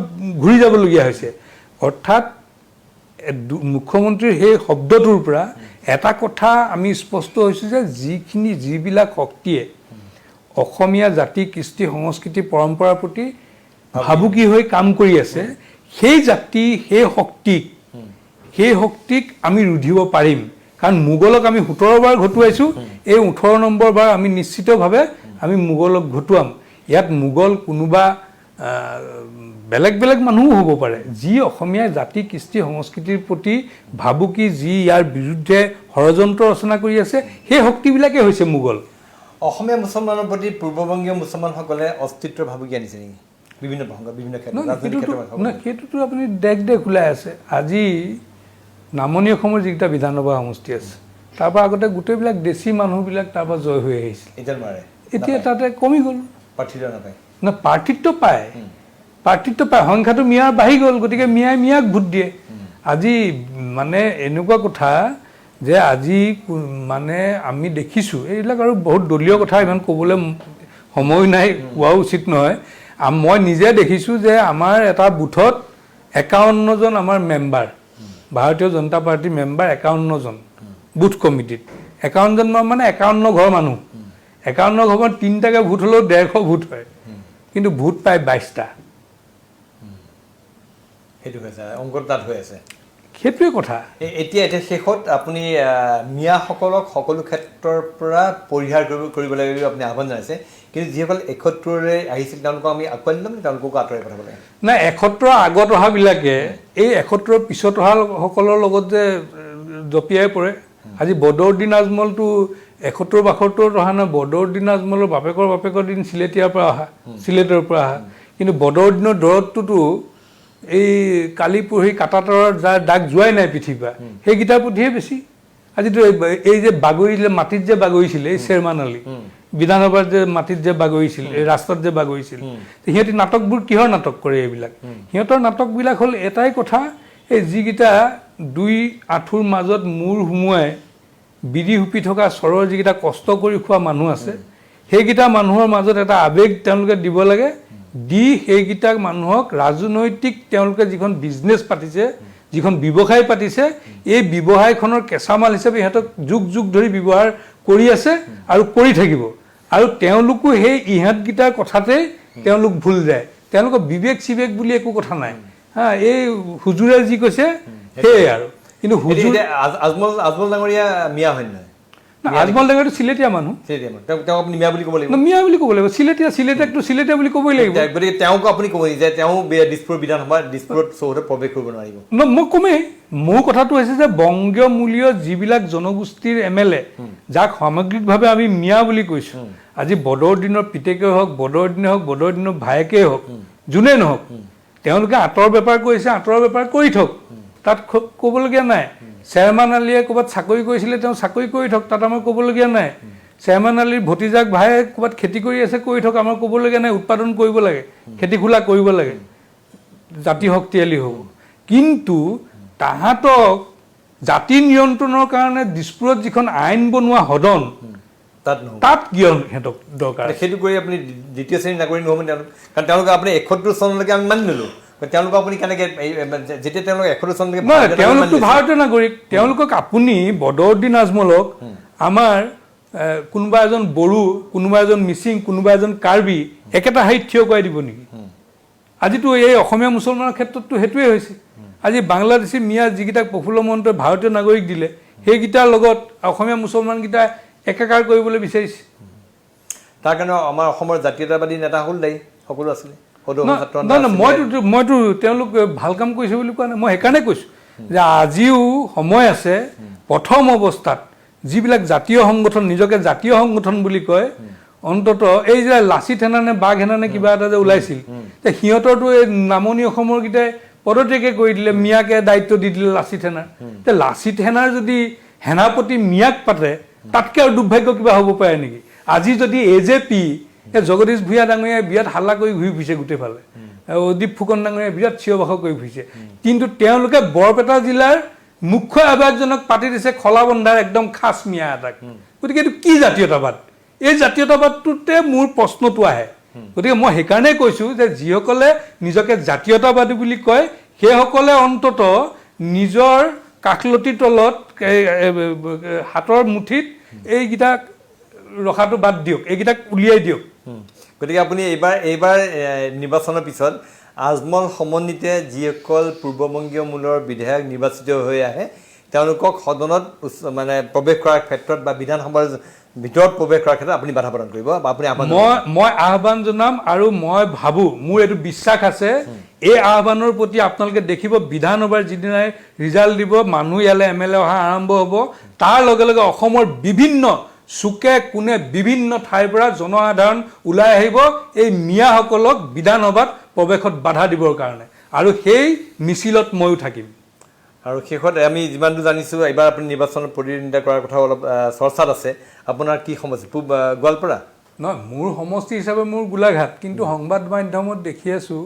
ঘূৰি যাবলগীয়া হৈছে। অৰ্থাৎ মুখ্যমন্ত্ৰীৰ সেই শব্দটোৰ পৰা এটা কথা আমি স্পষ্ট হৈছোঁ যে যিবিলাক শক্তিয়ে অসমীয়া জাতি, কৃষ্টি, সংস্কৃতি, পৰম্পৰাৰ প্ৰতি ভাবুকি হৈ কাম কৰি আছে, সেই জাতি, সেই শক্তিক আমি ৰুধিব পাৰিম। কাৰণ মোগলক আমি 17 বাৰ ঘটুৱাইছোঁ, এই 18 নম্বৰ বাৰ আমি নিশ্চিতভাৱে আমি মোগলক ঘটুৱাম। ইয়াত মোগল কোনোবা বেলেগ বেলেগ মানুহো হ'ব পাৰে, যি অসমীয়া জাতি, কৃষ্টি, সংস্কৃতিৰ প্ৰতি ভাবুকি, যি ইয়াৰ বিৰুদ্ধে ষড়যন্ত্ৰ ৰচনা কৰি আছে, সেই শক্তিবিলাকেই হৈছে মোগল। অসমীয়া মুছলমানৰ প্ৰতি পূৰ্ববংগীয় মুছলমানসকলে অস্তিত্বৰ ভাবুকি আনিছে নেকি? বিভিন্ন ক্ষেত্ৰত সেইটোতো আপুনি দেশ ওলাই আছে। আজি নামনি অসমৰ যিকেইটা বিধানসভা সমষ্টি আছে, তাৰ পৰা আগতে গোটেইবিলাক দেশী মানুহবিলাক তাৰ পৰা জয় হৈ আহিছিল। এতিয়া তাতে কমি গ'ল। প্ৰাৰ্থিত্ব পায়, সংখ্যাটো মিয়াৰ বাঢ়ি গ'ল, গতিকে মিয়াক ভোট দিয়ে। আজি মানে এনেকুৱা কথা যে আজি মানে আমি দেখিছোঁ, এইবিলাক আৰু বহুত দলীয় কথা ইমান ক'বলৈ সময় নাই, কোৱাও উচিত নহয়। মই নিজে দেখিছোঁ যে আমাৰ এটা বুথত 51জন আমাৰ মেম্বাৰ, ভাৰতীয় জনতা পাৰ্টিৰ মেম্বাৰ 51জন বুথ কমিটিত। 51জন মানে 51 ঘৰ মানুহ, 51 ঘৰত 3টাকৈ ভোট হ'লেও 150 ভোট হয়, কিন্তু ভোট পায় 22টা। সেইটো হৈছে অংকত তাত হৈ আছে। সেইটোৱে কথা। এতিয়া শেষত আপুনি মিয়াসকলক সকলো ক্ষেত্ৰৰ পৰা পৰিহাৰ কৰিব লাগে বুলি আপুনি আহ্বান জনাইছে, কিন্তু যিসকল 71ৰে আহিছিল তেওঁলোকক আমি আঁকোৱালি ল'ম, তেওঁলোককো আঁতৰাই পঠাব লাগে। নাই, 71ৰ আগত অহাবিলাকে এই 71ৰ পিছত অহা সকলৰ লগত যে জঁপিয়াই পৰে। আজি বদৰুদ্দিন আজমলটো 71-72ত অহা নাই, বদৰুদ্দিন আজমলৰ বাপেকৰ দিন চিলেটৰ পৰা অহা, কিন্তু বদৰুদ্দিনৰ দৰদটোতো এই কালি পৰহি কাটাতৰৰ যাৰ দাগ যোৱাই নাই পৃথিৱীৰ পৰা, সেইকেইটাৰ প্ৰতিহে বেছি। আজিতো এই যে বাগৰিছিলে, মাটিত যে বাগৰিছিলে, এই শ্বেৰমান আলী বিধানসভাত যে মাটিত যে বাগৰিছিল, এই ৰাস্তাত যে বাগৰিছিল, সিহঁতি নাটকবোৰ কিহৰ নাটক কৰে এইবিলাক? সিহঁতৰ নাটকবিলাক হ'ল এটাই কথা, এই যিকেইটা 2 আঁঠুৰ মাজত মূৰ সুমুৱাই বিড়ি হুপি থকা চৰৰ যিকেইটা কষ্ট কৰি খোৱা মানুহ আছে, সেইকেইটা মানুহৰ মাজত এটা আৱেগ তেওঁলোকে দিব লাগে, দি সেইকেইটাক মানুহক ৰাজনৈতিক তেওঁলোকে যিখন বিজনেছ পাতিছে, যিখন ব্যৱসায় পাতিছে, এই ব্যৱসায়খনৰ কেঁচামাল হিচাপে সিহঁতক যুগ যুগ ধৰি ব্যৱহাৰ কৰি আছে আৰু কৰি থাকিব। আৰু তেওঁলোকো সেই ইহঁতকেইটাৰ কথাতেই তেওঁলোক ভুল যায়। তেওঁলোকৰ বিবেক চিবেক বুলি একো কথা নাই, এই হুজুৰে যি কৈছে সেয়াই আৰু। কিন্তু হুজুৰ আজমল ডাঙৰীয়া মিয়া হয় নহয়? আজমল ডাঙৰীয়াটো চিলেটীয়া মানুহ, তেওঁক আপুনি মিয়া বুলি ক'ব লাগিব। মিয়া বুলি ক'ব লাগিব, চিলেটীয়াকটো চিলেটীয়া বুলি ক'বই লাগিব। গতিকে তেওঁকো আপুনি ক'ব যে তেওঁ দিছপুৰ বিধানসভা দিছপুৰত চৌহদত প্ৰৱেশ কৰিব নোৱাৰিব। মই কমেই, মোৰ কথাটো হৈছে যে বংগীয় মূলীয় যিবিলাক জনগোষ্ঠীৰ MLA, যাক সামগ্ৰিকভাৱে আমি মিয়া বুলি কৈছোঁ, আজি বদৰুদ্দিনৰ পিতেকেই হওক, বদৰুদ্দিনৰ ভায়েকেই হওক, যোনেই নহওক, তেওঁলোকে আঁতৰ বেপাৰ কৰিছে, আঁতৰ বেপাৰ কৰি থওক, তাত ক'বলগীয়া নাই। শ্বেৰমান আলীয়ে ক'ৰবাত চাকৰি কৰিছিলে, তেওঁ চাকৰি কৰি থওক, তাত আমাৰ ক'বলগীয়া নাই। শ্বেৰমান আলীৰ ভতিজাক ভায়ে ক'ৰবাত খেতি কৰি আছে, কৰি থওক, আমাৰ ক'বলগীয়া নাই। উৎপাদন কৰিব লাগে, খেতি খোলা কৰিব লাগে, জাতি শক্তিশালী হ'ব। কিন্তু তাহাঁতক জাতি নিয়ন্ত্ৰণৰ কাৰণে দিছপুৰত যিখন আইন বনোৱা সদন, তাত কিয় সিহঁতক দৰকাৰ? সেইটো কৰি আপুনি দ্বিতীয় শ্ৰেণীৰ নাগৰিক নহ'ব তেওঁলোক, কাৰণ তেওঁলোকে আপুনি 71 চনলৈকে আমি মানি ল'লোঁ, তেওঁলোকক আপুনি কেনেকৈ যেতিয়া তেওঁলোকে 71 চনলৈকে নহয়, তেওঁলোকতো ভাৰতীয় নাগৰিক। তেওঁলোকক আপুনি বদৰুদ্দিন আজমলক আমাৰ কোনোবা এজন বড়ো, কোনোবা এজন মিচিং, কোনোবা এজন কাৰ্বি একেটা হাৰিত থিয় কৰাই দিব নেকি? আজিতো এই অসমীয়া মুছলমানৰ ক্ষেত্ৰততো সেইটোৱে হৈছে। আজি বাংলাদেশী মিয়া যিকেইটাক প্ৰফুল্ল মহন্তই ভাৰতীয় নাগৰিক দিলে, সেইকেইটাৰ লগত অসমীয়া মুছলমানকেইটা একাকাৰ কৰিবলৈ বিচাৰিছে। তাৰ কাৰণে আমাৰ অসমৰ জাতীয়তাবাদী নেতাসকল দায়ী, সকলো আছিলে। মইতো তেওঁলোক ভাল কাম কৰিছে বুলি কোৱা নাই, মই সেইকাৰণে কৈছোঁ যে আজিও সময় আছে প্ৰথম অৱস্থাত যিবিলাক জাতীয় সংগঠন, নিজকে জাতীয় সংগঠন বুলি কয়, অন্তত এই যে লাচিত সেনা নে বাঘ সেনা নে কিবা এটা যে ওলাইছিল, সিহঁতৰতো এই নামনি অসমৰ কেইটাই পদত্যাগে কৰি দিলে, মিয়াকে দায়িত্ব দি দিলে লাচিত সেনাৰ। লাচিত সেনাৰ যদি সেনাপতি মিয়াক পাতে, তাতকৈ আৰু দুৰ্ভাগ্য কিবা হ'ব পাৰে নেকি? আজি যদি AJP জগদীশ ভূঞা ডাঙৰীয়াই বিৰাট হাল্লা কৰি ঘূৰি ফুৰিছে গোটেইফালে, অদীপ ফুকন ডাঙৰীয়াই বিৰাট চিঞৰ বাখৰ কৰি ফুৰিছে, কিন্তু তেওঁলোকে বৰপেটা জিলাৰ মুখ্য আহ্বায়কজনক পাতি দিছে খলাবন্ধাৰ একদম খাচ মিয়া এটাক। গতিকে এইটো কি জাতীয়তাবাদ? এই জাতীয়তাবাদটোতে মোৰ প্ৰশ্নটো আহে। গতিকে মই সেইকাৰণে কৈছোঁ যে যিসকলে নিজকে জাতীয়তাবাদী বুলি কয়, সেইসকলে অন্তত নিজৰ কাষলতিৰ তলত হাতৰ মুঠিত এইকেইটাক ৰখাটো বাদ দিয়ক, এইকেইটাক উলিয়াই দিয়ক। গতিকে আপুনি এইবাৰ নিৰ্বাচনৰ পিছত আজমল সমন্বিতে যিসকল পূৰ্ববংগীয় মূলৰ বিধায়ক নিৰ্বাচিত হৈ আহে, তেওঁলোকক সদনত মানে প্ৰৱেশ কৰাৰ ক্ষেত্ৰত বা বিধানসভাৰ ভিতৰত প্ৰৱেশ কৰাৰ ক্ষেত্ৰত আপুনি বাধা প্ৰদান কৰিব বা আপুনি মই আহ্বান জনাম। আৰু মই ভাবোঁ, মোৰ এইটো বিশ্বাস আছে, এই আহ্বানৰ প্ৰতি আপোনালোকে দেখিব বিধানসভাৰ যিদিনাই ৰিজাল্ট দিব, মানুহ ইয়ালৈ MLA অহা আৰম্ভ হ'ব, তাৰ লগে লগে অসমৰ বিভিন্ন চুকে কোণে বিভিন্ন ঠাইৰ পৰা জনসাধাৰণ ওলাই আহিব এই মিয়াসকলক বিধানসভাত প্ৰৱেশত বাধা দিবৰ কাৰণে, আৰু সেই মিছিলত ময়ো থাকিম। আৰু শেষত আমি যিমানটো জানিছোঁ, এইবাৰ আপুনি নিৰ্বাচনত প্ৰতিদ্বন্দ্বিতা কৰাৰ কথা অলপ চৰ্চাত আছে। আপোনাৰ কি সমষ্টি? পূব গোৱালপাৰা? নহয়, মোৰ সমষ্টি হিচাপে মোৰ গোলাঘাট, কিন্তু সংবাদ মাধ্যমত দেখি আছোঁ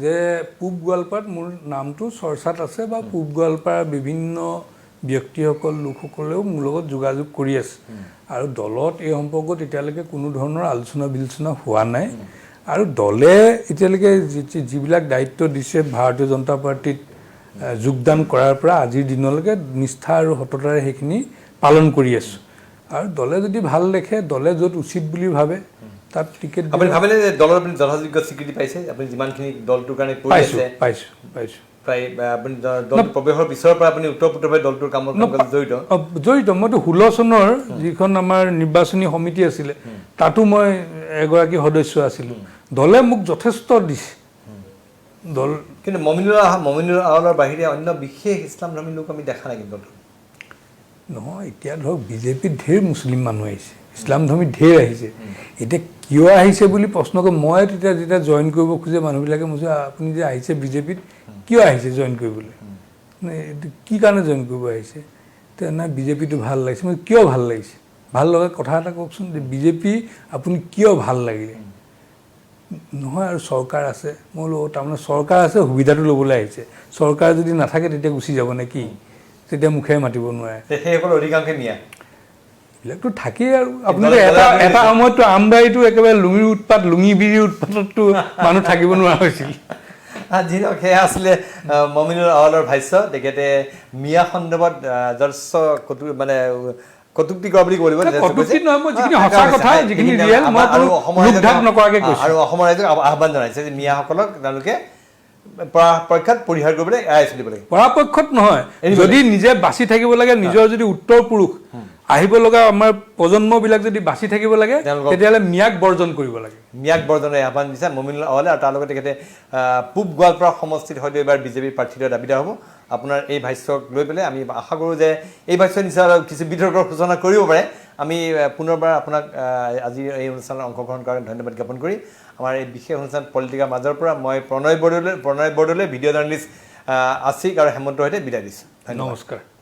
যে পূব গোৱালপাৰাত মোৰ নামটো চৰ্চাত আছে, বা পূব গোৱালপাৰাৰ বিভিন্ন ব্যক্তিসকল লোকসকলেও মোৰ লগত যোগাযোগ কৰি আছে। আৰু দলত এই সম্পৰ্কত এতিয়ালৈকে কোনো ধৰণৰ আলোচনা বিলোচনা হোৱা নাই। আৰু দলে এতিয়ালৈকে যিবিলাক দায়িত্ব দিছে ভাৰতীয় জনতা পাৰ্টিত যোগদান কৰাৰ পৰা আজিৰ দিনলৈকে নিষ্ঠা আৰু সততাৰে সেইখিনি পালন কৰি আছোঁ আৰু দলে যদি ভাল দেখে দলে য'ত উচিত বুলি ভাবে তাত টিকেট আপুনি ভাবেনে যে দলৰ আপুনি যথাযোগ্য স্বীকৃতি পাইছে আপুনি যিমানখিনি দলটোৰ কাৰণে কৰি আছে পাইছোঁ প্ৰায় আপুনি দল প্ৰৱেশৰ পিছৰ পৰা আপুনি উত্তৰপূৰ্ণভাৱে দলটোৰ কামত জড়িত মইতো 16 চনৰ যিখন আমাৰ নিৰ্বাচনী সমিতি আছিলে তাতো মই এগৰাকী সদস্য আছিলোঁ দলে মোক যথেষ্ট দিছে দল কিন্তু মমিনুল আউলৰ বাহিৰে অন্য বিশেষ ইছলাম ধৰ্মী লোক আমি দেখা নাই কিন্তু নহয় এতিয়া ধৰক বিজেপিত ঢেৰ মুছলিম মানুহ আহিছে ইছলাম ধৰ্মী ঢেৰ আহিছে এতিয়া কিয় আহিছে বুলি প্ৰশ্ন কৰি মই যেতিয়া জইন কৰিব খোজে মানুহবিলাকে মই আপুনি যে আহিছে বিজেপিত কিয় আহিছে জইন কৰিবলৈ কি কাৰণে জইন কৰিব আহিছে নাই বিজেপিটো ভাল লাগিছে মই কিয় ভাল লাগিছে ভাল লগা কথা এটা কওকচোন যে বিজেপি আপুনি কিয় ভাল লাগিলে নহয় আৰু চৰকাৰ আছে মই বোলো তাৰমানে চৰকাৰ আছে সুবিধাটো ল'বলৈ আহিছে চৰকাৰ যদি নাথাকে তেতিয়া গুচি যাব নে কি তেতিয়া মুখে মাতিব নোৱাৰে সেইসকল অধিকাংশ মিয়া এইবিলাকতো থাকেই আৰু আপোনালোকে এটা সময়ততো আমবাৰীটো একেবাৰে লুঙি বিৰিৰ উৎপাতততো মানুহ থাকিব নোৱাৰা হৈছিল যি হওক সেয়া আছিলে মমিনুল আউলৰ ভাষ্য তেখেতে মিয়া সন্দৰ্ভত যথেষ্ট মানে কটুক্তি কৰা বুলি কৰিব আৰু অসমৰ ৰাইজক আহ্বান জনাইছে যে মিয়াসকলক তেওঁলোকে পৰাপক্ষত পৰিহাৰ কৰিবলৈ এৰাই চলিব লাগে পৰাপক্ষত নহয় যদি নিজে বাচি থাকিব লাগে নিজৰ যদি উত্তৰ পুৰুষ আহিব লগা আমাৰ প্ৰজন্মবিলাক যদি বাচি থাকিব লাগে তেতিয়াহ'লে মিয়াক বৰ্জন কৰিব লাগে মিয়াক বৰ্জনৰ আহ্বান দিছে মমিনুল আউলে আৰু তাৰ লগতে তেখেতে পূব গোৱালপাৰা সমষ্টিত হয়তো এইবাৰ বিজেপিৰ প্ৰাৰ্থীৰ দাবীদাৰ হ'ব আপোনাৰ এই ভাষ্যক লৈ পেলাই আমি আশা কৰোঁ যে এই ভাষ্য নিশ্চয় কিছু বিতৰ্কৰ সূচনা কৰিব পাৰে আমি পুনৰবাৰ আপোনাক আজি এই অনুষ্ঠানত অংশগ্ৰহণ কৰাৰ ধন্যবাদ জ্ঞাপন কৰি আমাৰ এই বিশেষ অনুষ্ঠান পলিটিকাৰ মাজৰ পৰা মই প্ৰণয় বৰদলৈ ভিডিঅ' জাৰ্নেলিষ্ট আছিক আৰু হেমন্তৰ সৈতে বিদায় দিছোঁ নমস্কাৰ